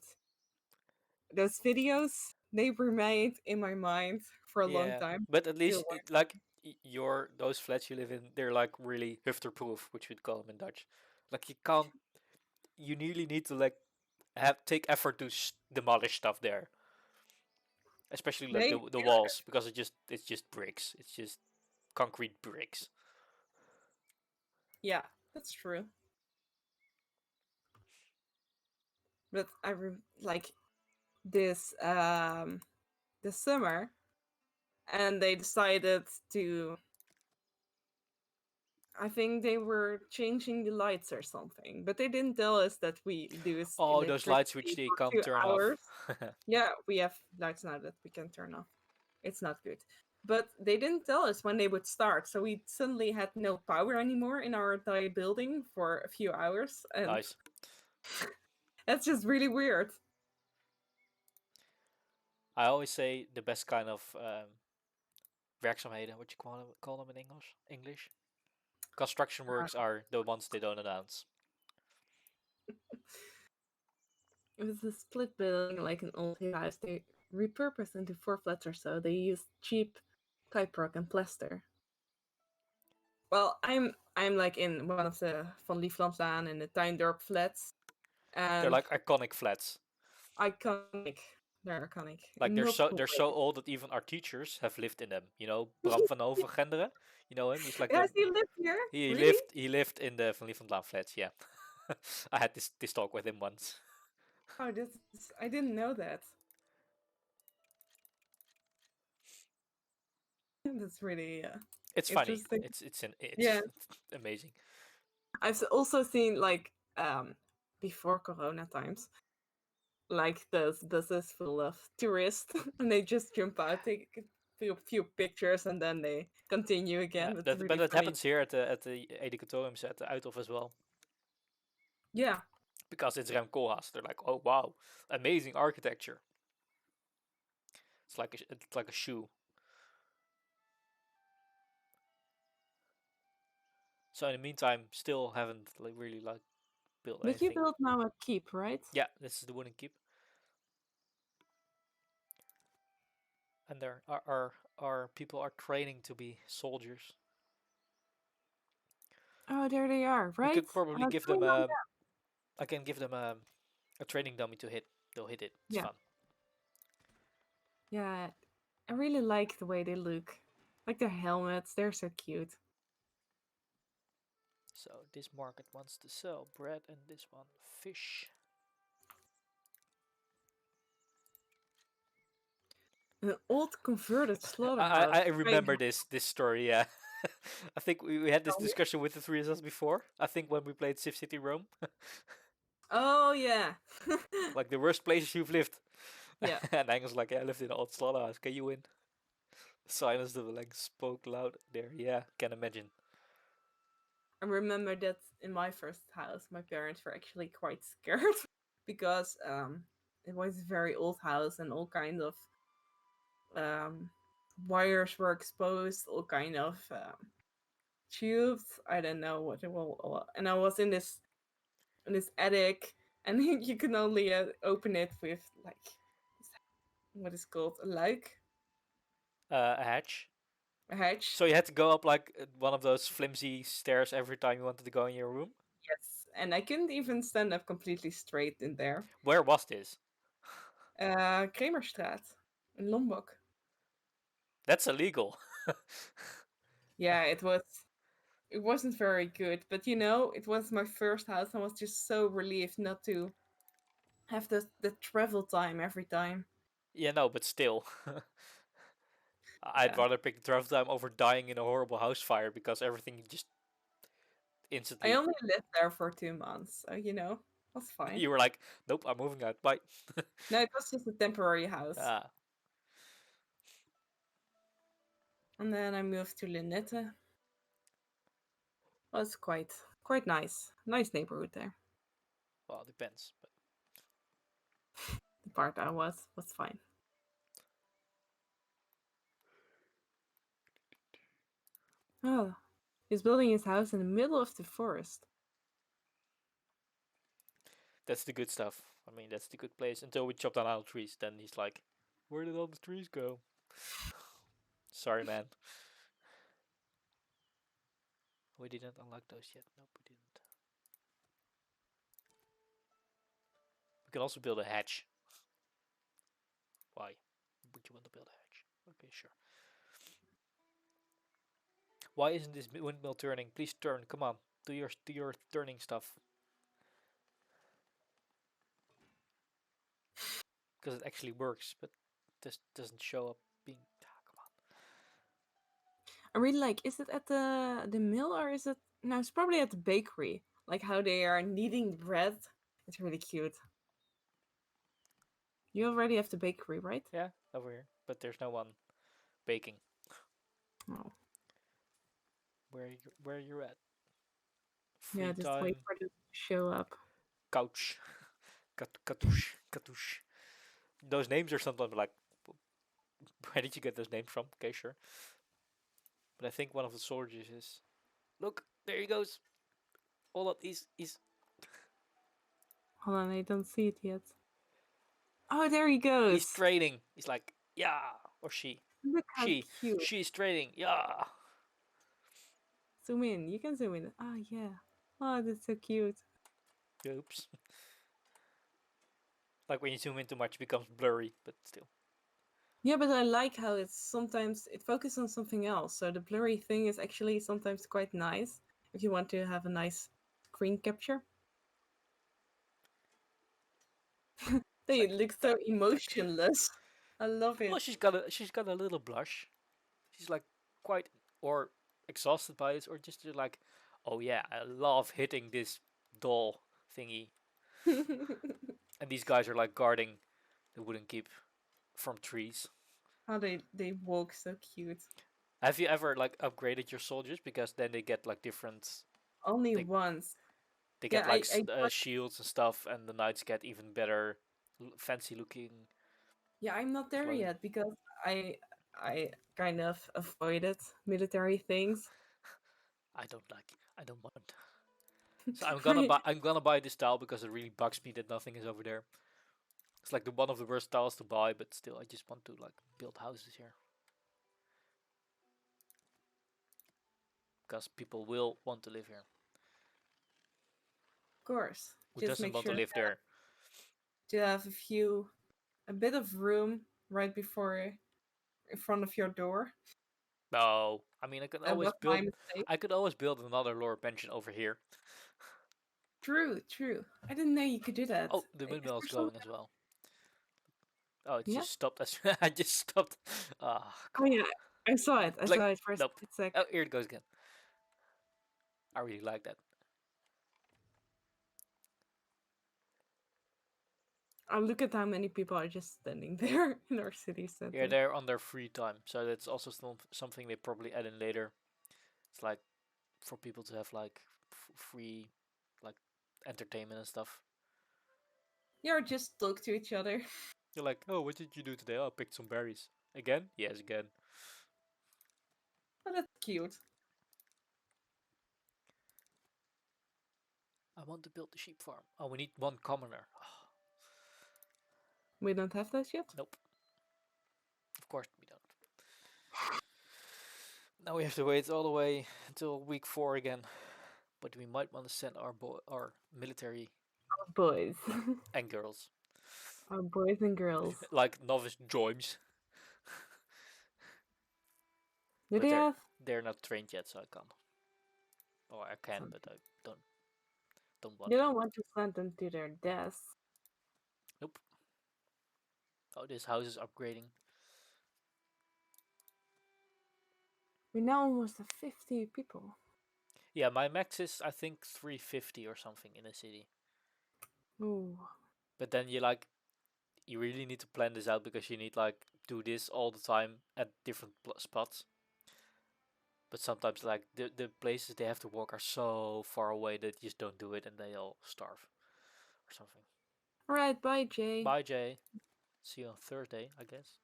those videos, they remained in my mind for a long Yeah, time. but at Still least like your those flats you live in, they're like really hufter-proof, which we'd call them in Dutch. Like you can't, you really need to like have take effort to demolish stuff there, especially like they the walls because it's just bricks. It's just concrete bricks. yeah, that's true. But like this this summer, and they decided to. I think they were changing the lights or something, but they didn't tell us that we lose Oh, those lights which electricity they for can't two turn off. hours. Yeah, we have lights now that we can turn off. It's not good. But they didn't tell us when they would start, so we suddenly had no power anymore in our entire building for a few hours, and Nice. that's just really weird. I always say the best kind of werkzaamheden, what you call them in English? English. Construction works are the ones they don't announce. It was a split building, like an old house. They repurposed into four flats or so. They used cheap type rock and plaster. Well, I'm like in one of the Van Lieflandlaan and the Tuindorp flats, They're and like iconic flats. iconic. They're iconic Like in multiple they're so ways. old that even our teachers have lived in them. You know, Bram van Overgenderen. You know him. He's like the Yes, he lived here. he Really? lived he lived in the Van Liefentlaan flats. Yeah, I had this talk with him once. Oh, I didn't know that. That's really It's funny. interesting. It's Yeah, amazing. Also seen like before Corona times, like those buses full of tourists, and they just jump out. few pictures and then they continue Yeah, again. But it's that but really that funny. happens here at the educatoriums at the Uithof as well. Yeah, Because it's Rem Koolhaas. They're like, oh wow, amazing architecture. It's like a shoe. So in the meantime, still haven't like really like built but you anything. built now a keep, right? Yeah, this is the wooden keep, and there are people are training to be soldiers. Oh, there they are, We right? could probably give them Going on a. there. I can give them a training dummy to hit. They'll hit it. It's Yeah, fun. yeah. I really like the way they look. Like their helmets, they're so cute. So this market wants to sell bread, and this one fish. An old converted I slaughterhouse. I Right. remember this story. Yeah, I think we had this Tell me. discussion with the three of us before. I think when we played Civ City Rome, Oh yeah. like the worst places you've lived. Yeah. And Angel's like, yeah, I lived in an old slaughterhouse. Can you win? Silence the like spoke loud there. Yeah, can imagine. I remember that in my first house, my parents were actually quite scared because it was a very old house and all kind of um, wires were exposed, all kind of tubes. I don't know what it was, and I was in this attic, and you can only open it with like what is called a luik, A hatch. a hatch. So you had to go up like one of those flimsy stairs every time you wanted to go in your room. Yes, and I couldn't even stand up completely straight in there. Where was this? Kremerstraat in Lombok. That's illegal. Yeah, it was. It wasn't very good, but you know, it was my first house. I was just so relieved not to have the travel time every time. Yeah, no, but still. I'd Yeah, rather pick the travel time over dying in a horrible house fire because everything just I instantly. only lived there for 2 months, so you know, that's fine. You were like, nope, I'm moving out. Bye. No, it was just a temporary house, Ah, and then I moved to Lunette. Was quite nice neighborhood there. well, it depends. But The part I was fine. Oh, he's building his house in the middle of the forest. that's the good stuff. I mean, that's the good place. Until we chop down all the trees, then he's like, where did all the trees go? Sorry, man. We didn't unlock those yet. Nope, we didn't. We can also build a hatch. Why would you want to build a hatch? Okay, sure. Why isn't this windmill turning? Please turn. Come on. Do your turning stuff. Because it actually works, but this doesn't show up being. Ah, come on. I really like. Is it at the mill or is it? No, it's probably at the bakery. Like how they are kneading bread. It's really cute. You already have the bakery, right? Yeah, over here. But there's no one baking. Oh, Where you at? yeah. Free Just wait time. for them to show up. Couch. Katouche. Katouche. Those names are sometimes like, where did you get those names from? Okay, sure. But I think one of the soldiers is. Look, there he goes. Hold on, he's Hold on, I don't see it yet. Oh, there he he's goes. trading. He's like, yeah, or she, Look how she, cute. she's trading. Yeah. Zoom in. You can zoom in. Oh yeah. Oh, that's so cute. Oops. Like when you zoom in too much, it becomes blurry, but still. Yeah, but I like how it's sometimes it focuses on something else. So the blurry thing is actually sometimes quite nice if you want to have a nice screen capture. It's They like, look so emotionless. I love well, it. she's got a little blush. She's like quite or exhausted by this, or just like, oh yeah, I love hitting this doll thingy. And these guys are like guarding the wooden keep from trees. How they walk so cute. Have you ever like upgraded your soldiers because then they get like different Only they once. they Yeah, get like I shields and stuff, and the knights get even better, fancy looking yeah, I'm not there clothing. yet because I kind of avoided military things. I don't like. I don't want. So I'm gonna I buy. I'm gonna buy this tile because it really bugs me that nothing is over there. It's like the one of the worst tiles to buy, but still, I just want to like build houses here because people will want to live here. of course Who just doesn't make want to sure live there? to have a bit of room right before in front of your door. No, I mean I can That always was my build. mistake. I could always build another lower pension over here. True, true. I didn't know you could do that. Oh, the Is windmill is there some? going as well. Oh, it Yeah. just stopped. As I just stopped. Ah, Oh come on. yeah, I saw it. I Like, saw it for a nope. split sec. Oh, here it goes again. I really like that. Look at how many people are just standing there in our city Yeah, center. they're on their free time, so that's also still something they probably add in later. It's like for people to have like free, like entertainment and stuff. Yeah, just talk to each other. You're like, oh, what did you do today? Oh, I picked some berries. Again? Yes, again. Oh, that's cute. I want to build the sheep farm. Oh, we need one commoner. Oh, We don't have those yet. nope, of course we don't. Now we have to wait all the way until week 4 again. But we might want to send our military Our boys, and girls, our boys and girls. like novice joins, Do but they have? they're not trained yet, so I can't. Or I can, Some. but I don't want You to. don't want to send them to their deaths. Nope. Oh, this house is upgrading. We now almost have 50 people. Yeah, my max is I think 350 or something in the city. Ooh. But then you really need to plan this out because you need like do this all the time at different spots. But sometimes like the places they have to walk are so far away that you just don't do it and they all starve or something. Alright, bye, Jay. Bye, Jay. See you on Thursday, I guess.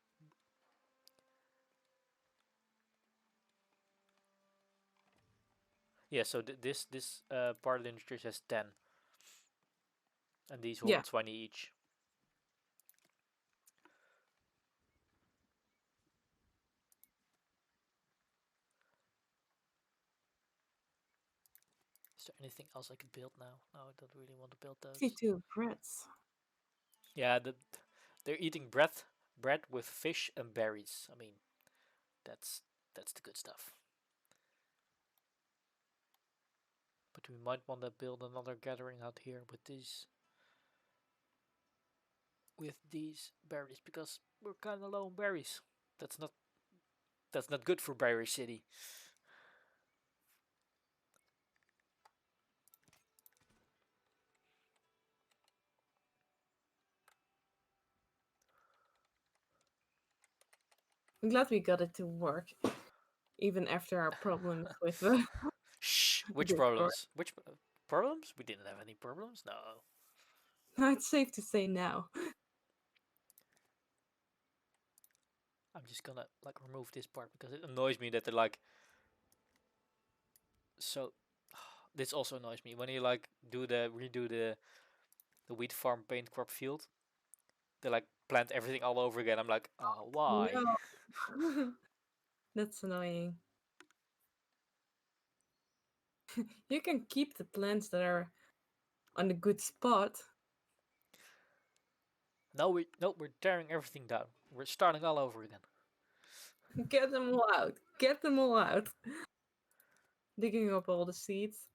Yeah. So this part of the industry has 10, and these Yeah. hold 20 each. Is there anything else I could build now? No, I don't really want to build those. 52 Brits. Yeah, they're eating bread with fish and berries. I mean, that's that's the good stuff. But we might want to build another gathering out here with these berries because we're kind of low on berries. That's not that's not good for Berry City. I'm glad we got it to work, even after our problems with the Shh. Which Discord. problems? Which problems? We didn't have any problems. No. No, it's safe to say now. I'm just gonna like remove this part because it annoys me that they're like so. This also annoys me when you like redo the wheat farm paint crop field. They like plant everything all over again. I'm like, oh, why? No. That's annoying. You can keep the plants that are on a good spot. We're tearing everything down. We're starting all over again. Get them all out. Get them all out. Digging up all the seeds.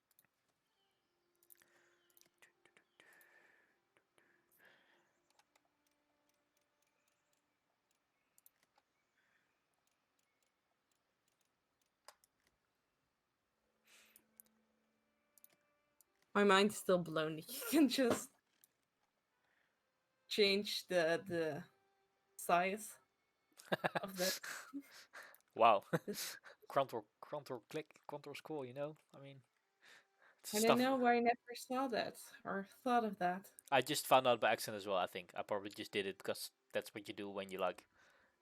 My mind's still blown. You can just change the size. of the. Wow. the Control click, control scroll. I mean, it's I don't stuff know why I never saw that or thought of that. I just found out by accident as well. I think I probably just did it because that's what you do when you like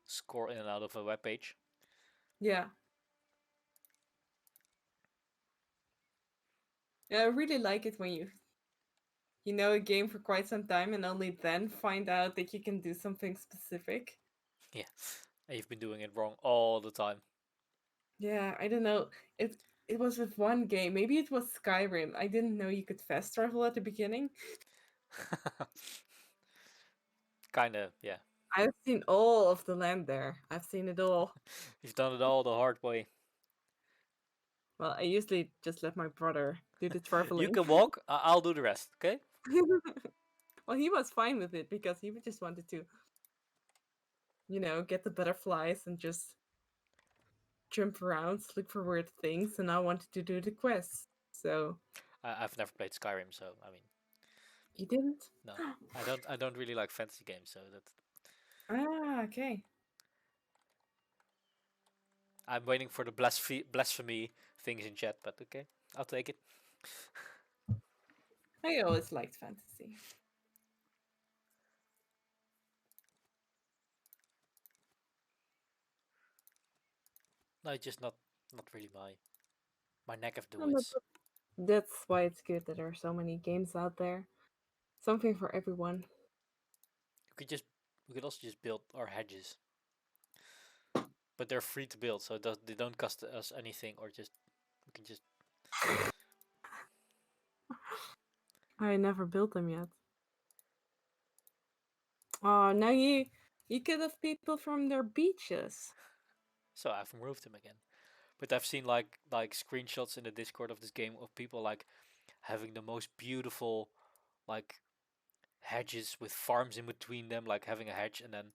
scroll in and out of a web page. Yeah. Yeah, I really like it when you know a game for quite some time and only then find out that you can do something specific. Yeah, and you've been doing it wrong all the time. Yeah, I don't know. It was with one game. Maybe it was Skyrim. I didn't know you could fast travel at the beginning. Kind of, yeah. I've seen all of the land there. I've seen it all. You've done it all the hard way. Well, I usually just let my brother do the You traveling. can walk. I'll do the rest. Okay. Well, he was fine with it because he just wanted to, get the butterflies and just jump around, look for weird things, and I wanted to do the quests. So I've never played Skyrim, so I mean, you didn't? no. I don't really like fantasy games, so that Ah, okay. I'm waiting for the blasphemy things in chat. But okay, I'll take it. I always liked fantasy. No, it's just not really my neck of the No, but woods. that's why it's good that there are so many games out there. Something for everyone. We could just we could also just build our hedges, but they're free to build, so they don't cost us anything, or just we can just. I never built them yet. Oh, now you could have people from their beaches. So I've removed them again. But I've seen like screenshots in the Discord of this game of people like having the most beautiful like hedges with farms in between them, like having a hedge and then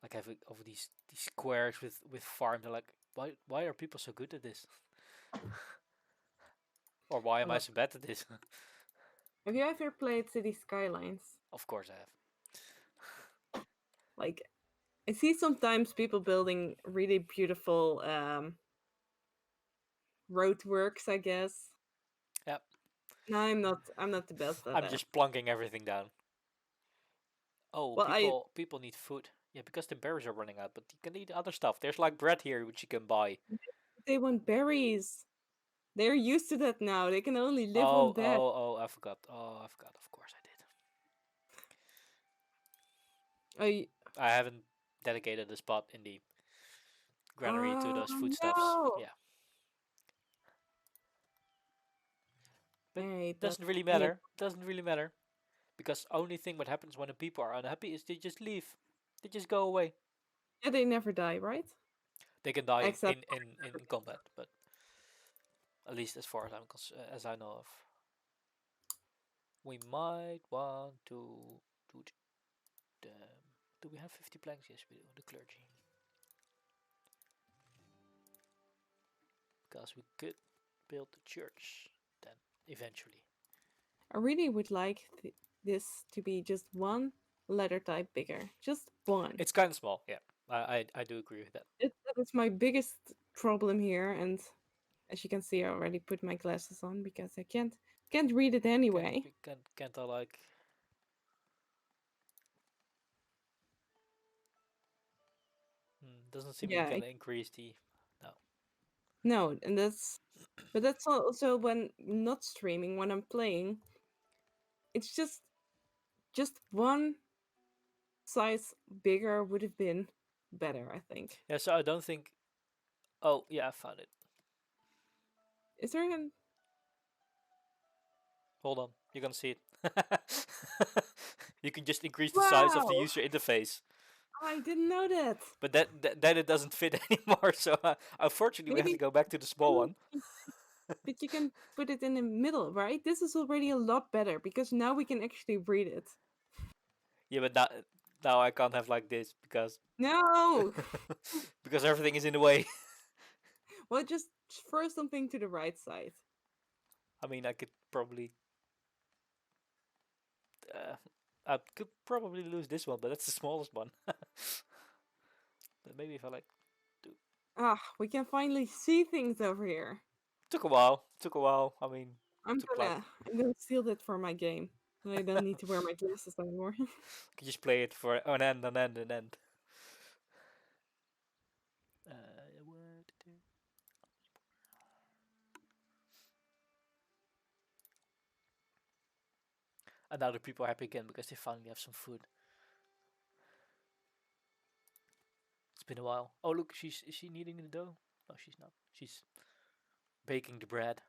like having over these squares with farms. They're like, why are people so good at this? Or why am I Well, so bad at this? have you ever played City Skylines? Of course I have. Like, I see sometimes people building really beautiful roadworks, I guess. Yeah, No, I'm not the best at I'm that. just plunking everything down. Oh, Well, I people need food. Yeah, because the berries are running out, but you can eat other stuff. There's like bread here which you can buy. they want berries. They're used to that now. They can only live on Oh, that. oh, oh, I forgot. Oh, I forgot. Of course I did. I I haven't dedicated a spot in the granary to those foodstuffs. no. Yeah, but Hey, that's doesn't really me. matter. Doesn't really matter because only thing what happens when the people are unhappy is they just leave. They just go away. Yeah, they never die, right? They can die Except in combat, but at least as far as as I know of, we might want to do the. Do we have 50 planks? Yes, we do. The clergy, because we could build the church then eventually. I really would like this to be just one letter type bigger. Just one. It's kind of small. Yeah, I do agree with that. That is my biggest problem here, and as you can see, I already put my glasses on because I can't read it anyway. Can't I like doesn't seem we Yeah, can increase the. No. no, and that's also when not streaming, when I'm playing, it's just one size bigger would have been better, I think. Yeah, so I don't think. Oh, yeah, I found it. Is there an Hold on, you're gonna see it. You can just increase the size of the wow? user interface, I didn't know that. but then it doesn't fit anymore. So unfortunately, we have to Maybe go back to the small one. but you can put it in the middle, right? This is already a lot better because now we can actually read it. Yeah, but now I can't have like this because No. because everything is in the way. Well, just throw something to the right side. I mean, I could probably. Uh, I could probably lose this one, but that's the smallest one. maybe if I like do. Ah, we can finally see things over here. Took a while. Took a while. I mean, I'm took like gonna steal that for my game. And I don't need to wear my glasses anymore. could just play it for an end, an end, an end. What? And now the people are happy again because they finally have some food. It's been a while. Oh look, is she kneading the dough? No, she's not. She's baking the bread.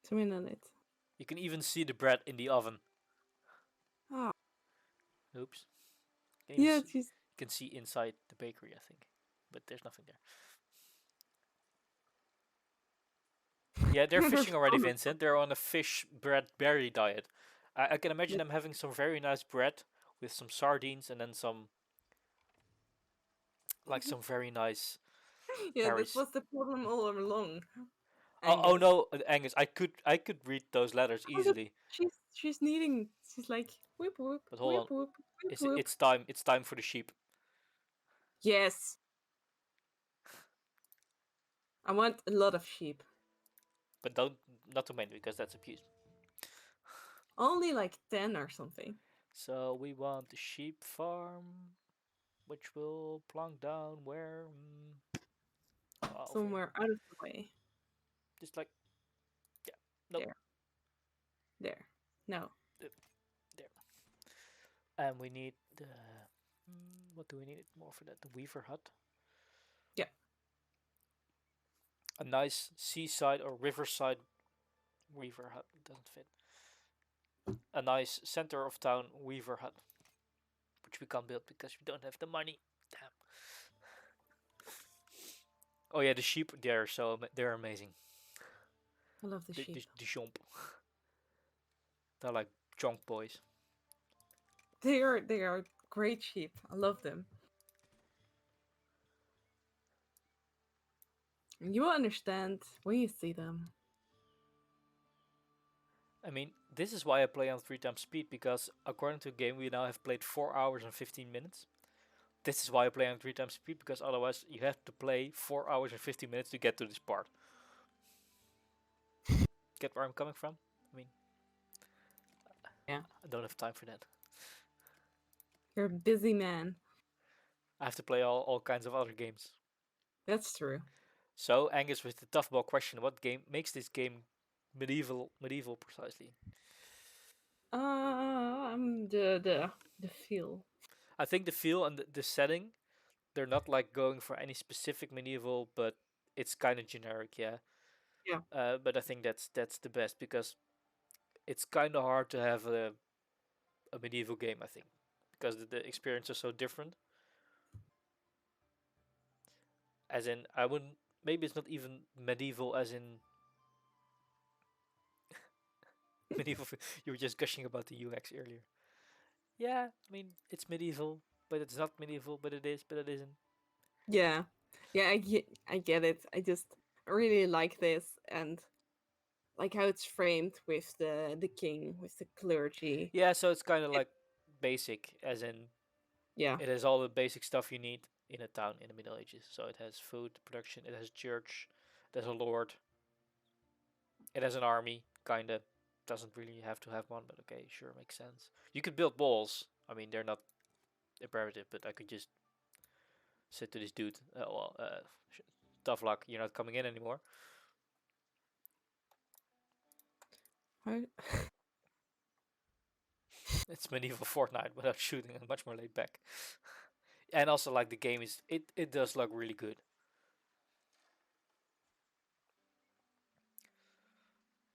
Zoom in on it. You can even see the bread in the oven. Ah, Oops. Can even yeah, see, she's you can see inside the bakery, I think, but there's nothing there. Yeah, they're her fishing already, farmer. Vincent. They're on a fish bread berry diet. I can imagine Yeah, them having some very nice bread with some sardines and then some very nice yeah, that berries. was the problem all along, Oh Angus. no, Angus, I could read those letters Oh, look, easily. she's kneading. She's like whoop whoop But hold whoop on, whoop whoop it's whoop. it's time. It's time for the sheep. Yes, I want a lot of sheep. But don't not too many because that's abuse. Only like 10 or something. So we want the sheep farm, which will plunk down where? Over here. Somewhere out of the way. Just like yeah, nope, There, there. No. there. And we need the what do we need more for that? The weaver hut. Yeah. A nice seaside or riverside weaver hut doesn't fit. A nice center of town weaver hut, which we can't build because we don't have the money. Damn. Oh yeah, the sheep there, so they're amazing. I love the The sheep. the chomp. They're like chonk boys. They are great sheep. I love them. You will understand when you see them. I mean, this is why I play on 3 times speed because according to the game, we now have played 4 hours and 15 minutes. This is why I play on 3 times speed because otherwise you have to play 4 hours and 15 minutes to get to this part. Get where I'm coming from? I mean, Yeah. I don't have time for that. You're a busy man. I have to play all kinds of other games. That's true. So, Angus, with the tough ball question, what game makes this game medieval precisely? The feel. I think the feel and the setting, they're not like going for any specific medieval, but it's kind of generic, yeah. Yeah. But I think that's the best because it's kind of hard to have a medieval game, I think, because the experience is so different. As in, I wouldn't. Maybe it's not even medieval, as in medieval. You were just gushing about the UX earlier. Yeah, I mean it's medieval, but it's not medieval, but it is, but it isn't. Yeah. Yeah, I get it. I really like this and like how it's framed with the king, with the clergy. Yeah, so it's kind of It, like basic, as in yeah. it has all the basic stuff you need in a town in the Middle Ages. So it has food production, it has church, there's a lord, it has an army, kinda. Doesn't really have to have one, but okay, sure, makes sense. You could build walls. I mean, they're not imperative, but I could just say to this dude, tough luck, you're not coming in anymore. How- It's medieval Fortnite without shooting and much more laid back. And also, like the game is, it does look really good.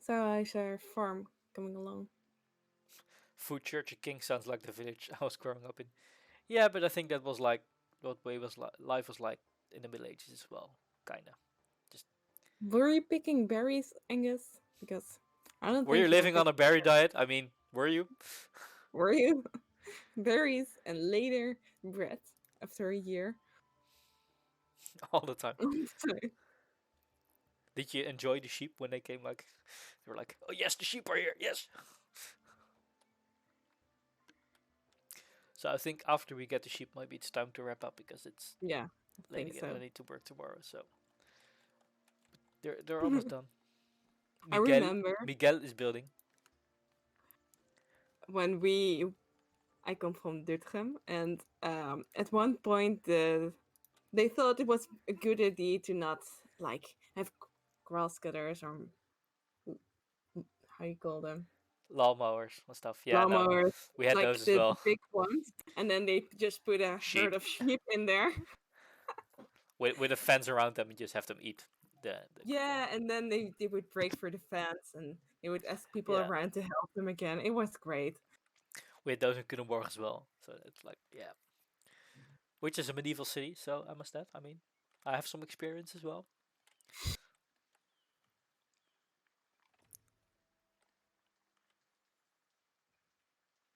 So how's our farm coming along? Food Church of King sounds like the village I was growing up in. Yeah, but I think that was like what way was life was like in the Middle Ages as well, kinda. Just Were you picking berries, Angus? Because I don't were you think you were living on picking a berry berries. diet? I mean, were you Were you? Berries and later bread after a year. all the time? So, Did you enjoy the sheep when they came? Like they were like, "Oh yes, the sheep are here." Yes. So I think after we get the sheep, maybe it's time to wrap up because it's Yeah, I late think again. I so. need to work tomorrow. So they're almost done. I Miguel remember Miguel is building. when I come from Dutgem, and at one point they thought it was a good idea to not like have grass cutters or how you call them, Lawnmowers and stuff. Yeah, no, lawnmowers, we had like those as the well. big ones, and then they just put a herd Sheep of sheep in there. with a fence around them. You just have them eat the Yeah, and then they would break for the fence, and they would ask people yeah. around to help them again. It was great. We had those in Culemborg as well. So it's like yeah, which is a medieval city. So I must add. I mean, I have some experience as well.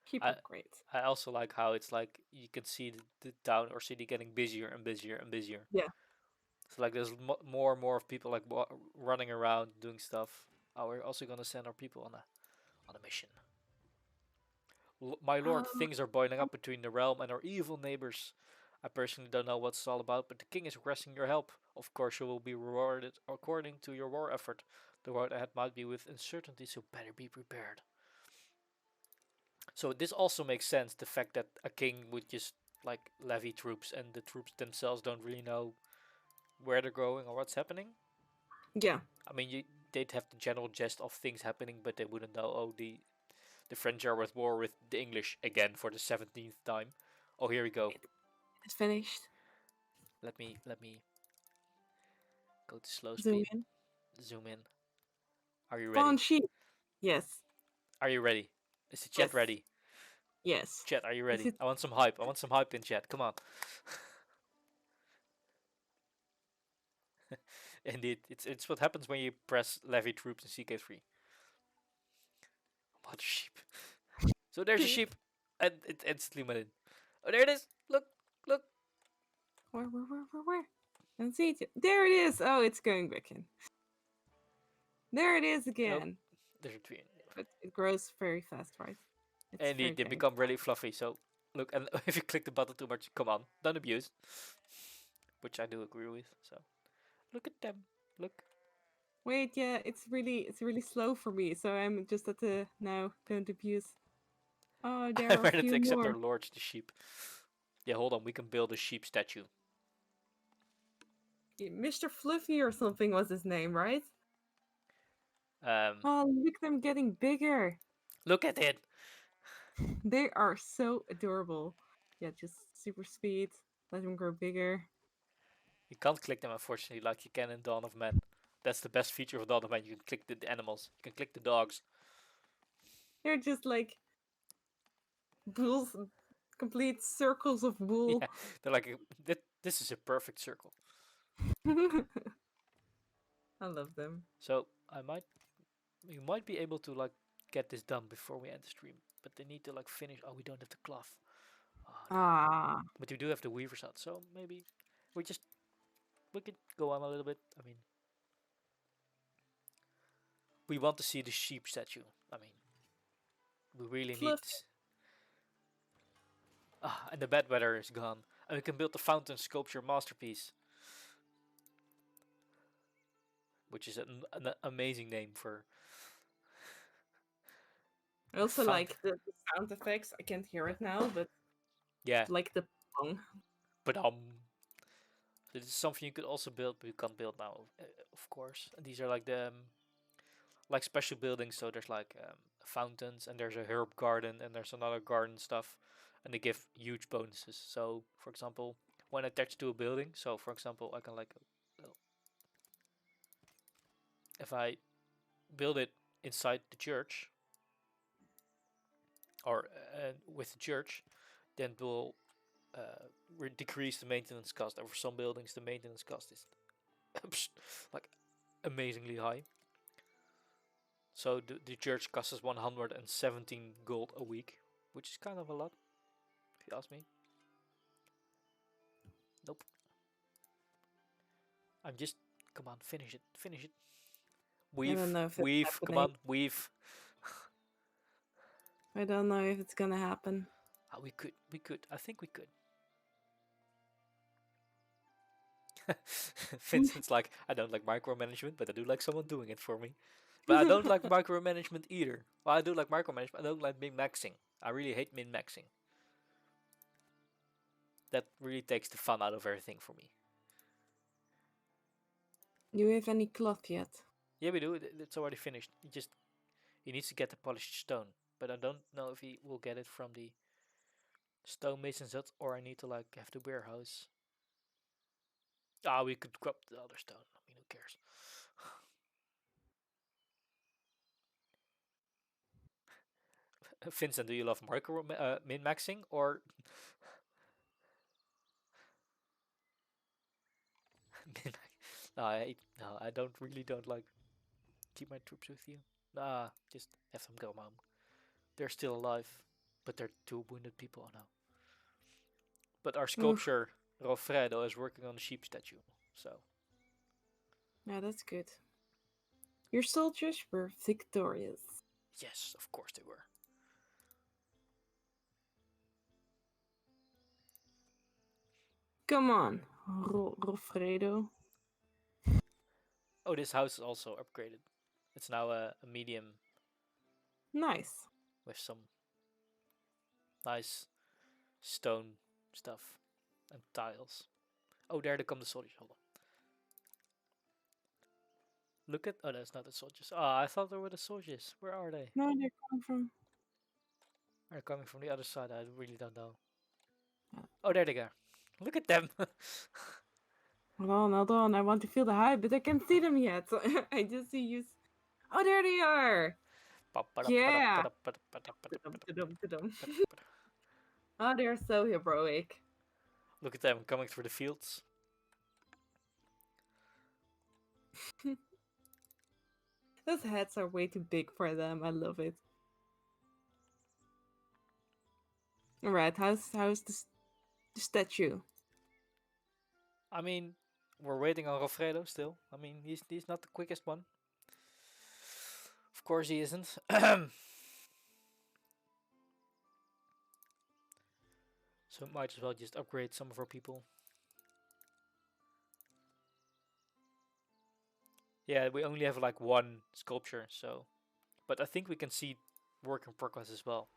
Sheep I are great. I also like how it's like you can see the town or city getting busier and busier and busier. Yeah. So like there's more and more of people like running around doing stuff. Oh, we're also gonna send our people on a mission. My lord, Um, things are boiling up between the realm and our evil neighbors. I personally don't know what it's all about, but the king is requesting your help. Of course, you will be rewarded according to your war effort. The road ahead might be with uncertainty, so better be prepared. So this also makes sense. The fact that a king would just like levy troops and the troops themselves don't really know where they're going or what's happening. yeah. I mean, they'd have the general gist of things happening, but they wouldn't know. Oh, the French are at war with the English again for the 17th time. Oh, here we go. It's finished. Let me go to slow Zoom speed. in. Zoom in. Are you Spawn ready? sheep. Yes. Are you ready? Is the chat Yes. ready? Yes. Chat, are you Is ready? it? I want some hype. I want some hype in chat. Come on. Indeed, it's what happens when you press levy troops in CK3. What a sheep. So there's a sheep, and it instantly went in. Oh, there it is. Look, look. Where? I don't see it. There it is. Oh, it's going back in. There it is Nope. again. There's a twin. But it grows very fast, right? It's very Indeed, they tiny. become really fluffy. So look, and if you click the button too much, come on, don't abuse. Which I do agree with. So look at them. Look. Wait, yeah, it's really slow for me, so I'm just at the now. Don't abuse. Oh, I there are a ready few to accept more. our lords, the sheep. Yeah, hold on. We can build a sheep statue. Mr. Fluffy or something was his name, right? Um, Oh, look them getting bigger. look at it. They are so adorable. Yeah, just super speed. Let them grow bigger. You can't click them, unfortunately, like you can in Dawn of Man. That's the best feature of Dawn of Man. You can click the animals. You can click the dogs. They're just like bulls, complete circles of wool. Yeah, they're like this is a perfect circle. I love them. So we might be able to like get this done before we end the stream, but they need to like finish. Oh, we don't have the cloth. Oh, damn. Ah, But we do have the weavers out, so maybe we just we could go on a little bit. I mean, we want to see the sheep statue. I mean, we really need Fluffy. this. Ah, and the bad weather is gone, and we can build the fountain sculpture masterpiece, which is an amazing name for I a also fountain. like the sound effects. I can't hear it now, but Yeah, like the pong. but so this is something you could also build, but you can't build now, of course. And these are like the like special buildings. So there's like fountains, and there's a herb garden, and there's another garden stuff, and they give huge bonuses. So for example, when attached to a building, so for example, I can like if I build it inside the church or with the church, then it will decrease the maintenance cost. And for some buildings, the maintenance cost is like amazingly high. So the church costs us 117 gold a week, which is kind of a lot, if you ask me. Nope. I'm just come on, finish it, finish it. I don't Weave, know if it's weave, come happening. on, weave. I don't know if it's gonna happen. We could. We could. I think we could. Vincent's like, I don't like micromanagement, but I do like someone doing it for me. But I don't like micromanagement either. Well, I do like micromanagement. I don't like min-maxing. I really hate min-maxing. That really takes the fun out of everything for me. Do you have any cloth yet? Yeah, we do. It's already finished. He needs to get the polished stone, but I don't know if he will get it from the stonemason's hut or I need to like have the warehouse. Ah, we could grab the other stone. I mean, who cares? Vincent, do you love micro min-maxing or min-max? No, I don't really don't like keep my troops with you. Nah, just have them go home. They're still alive, but they're two wounded people now. But our Oof. sculptor Rofredo is working on a sheep statue, so Yeah, that's good. Your soldiers were victorious. yes, of course they were. Come on, Rofredo. Oh, this house is also upgraded. It's now a medium Nice. with some nice stone stuff and tiles. Oh, there they come the soldiers. Hold on. Look at. Oh, that's not the soldiers. Ah, I thought they were the soldiers. Where are they? No, they're coming from. They're coming from the other side. I really don't know. Uh, Oh, there they go. Look at them. Hold on. I want to feel the hype, but I can't see them yet. I just see you. Oh, there they are. Yeah. Oh, they're so heroic. Look at them coming through the fields. Those heads are way too big for them. I love it. All right, how's the statue? I mean, we're waiting on Rofredo still. I mean, he's not the quickest one. Of course he isn't. So might as well just upgrade some of our people. Yeah, we only have like one sculpture, so. But I think we can see work in progress as well.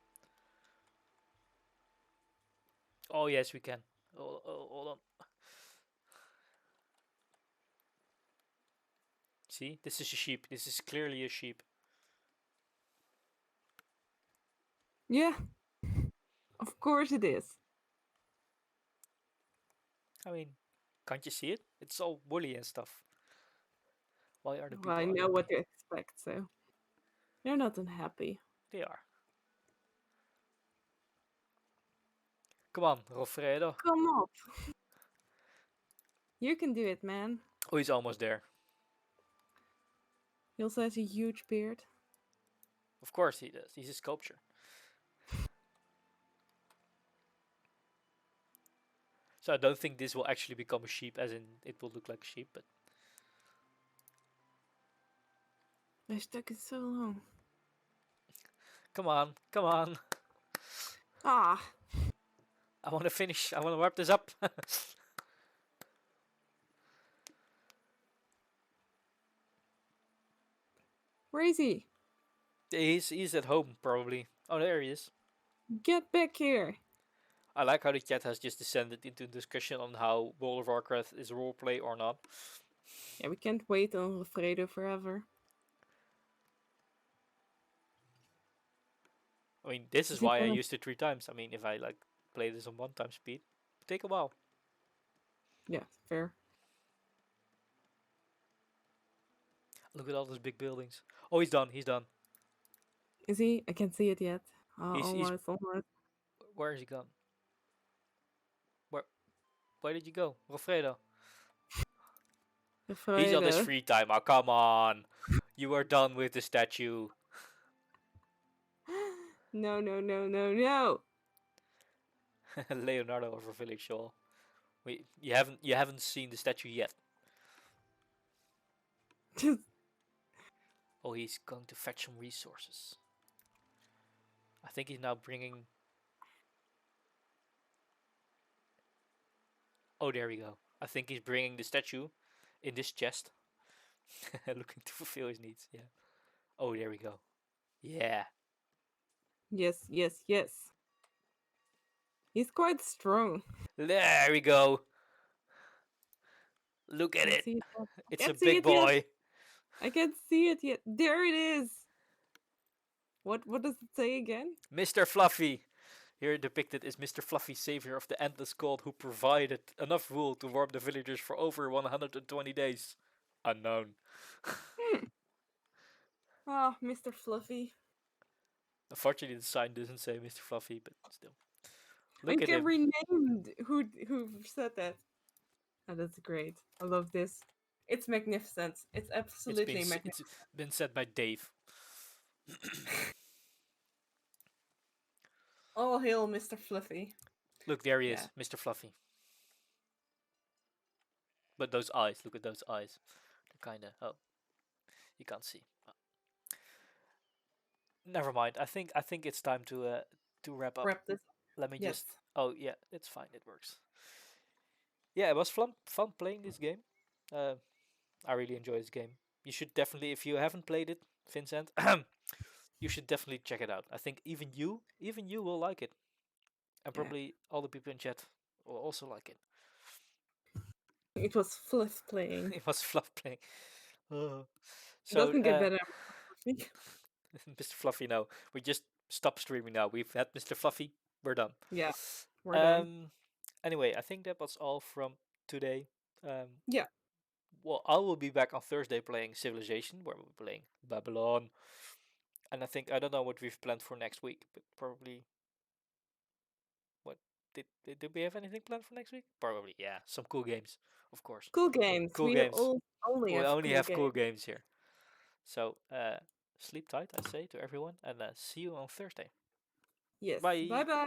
Oh, yes, we can. Hold on. See, this is a sheep. This is clearly a sheep. Yeah, of course it is. I mean, can't you see it? It's all woolly and stuff. Why are the Well, I people know what unhappy? to expect, so they're not unhappy. They are. Come on, Rofredo. Come up. You can do it, man. Oh, he's almost there. He also has a huge beard. Of course he does. He's a sculpture. So I don't think this will actually become a sheep, as in it will look like a sheep, but I stuck it so long. come on, come on. Ah, I want to finish. I want to wrap this up. where is he? He's at home, probably. Oh, there he is. Get back here. I like how the chat has just descended into a discussion on how World of Warcraft is roleplay or not. Yeah, we can't wait on Fredo forever. I mean, this is Is he why I gonna? used it 3 times. I mean, if I like play this on 1 time speed, it'd take a while. Yeah, fair. Look at all those big buildings. Oh, he's done. He's done. Is he? I can't see it yet. He's. Almost. Where is he gone? Where? Where did you go, Wilfredo? He's on his Fredo. free time. Oh, come on. You are done with the statue. No, no, no, no, no. Leonardo over Village Hall. Wait, you haven't seen the statue yet. Just Oh, he's going to fetch some resources. I think he's now bringing. Oh, there we go. I think he's bringing the statue in this chest, looking to fulfill his needs. Yeah. Oh, there we go. Yeah. Yes, yes, yes. He's quite strong. There we go. Look at Can't it. see it yet. It's a Can't see big it yet. boy. I can't see it yet. There it is. What does it say again? Mr. Fluffy. Here depicted is Mr. Fluffy, savior of the endless cold, who provided enough wool to warm the villagers for over 120 days. Unknown. Ah, Mr. Fluffy. Unfortunately, the sign doesn't say Mr. Fluffy, but still. Look And at get him. renamed. Who said that? Oh, that's great. I love this. It's magnificent. It's absolutely It's magnificent. been said by Dave. All hail, Mr. Fluffy. Look, there he Yeah. is, Mr. Fluffy. But those eyes, look at those eyes. They're kinda. Oh, you can't see. Oh, never mind. I think it's time to wrap up. Wrap this. Let me Yes. just. Oh yeah, it's fine. It works. Yeah, it was fun playing this game. Uh, I really enjoy this game. You should definitely, if you haven't played it, Vincent, you should definitely check it out. I think even you will like it, and Yeah. probably all the people in chat will also like it. It was Fluff playing. It was fluff playing. Uh, It so, doesn't get better, Mr. Fluffy. Mr. Fluffy, now we just stop streaming. Now we've had Mr. Fluffy. We're done. Yeah, we're done. Um. Anyway, I think that was all from today. Um. Yeah. Well, I will be back on Thursday playing Civilization, where we'll be playing Babylon. And I don't know what we've planned for next week, but probably what did we have anything planned for next week? Probably, yeah, some cool games, of course. Cool games. Cool We games. all only We have only cool have cool games. games here. So sleep tight, I say to everyone, and see you on Thursday. Yes. Bye Bye. bye.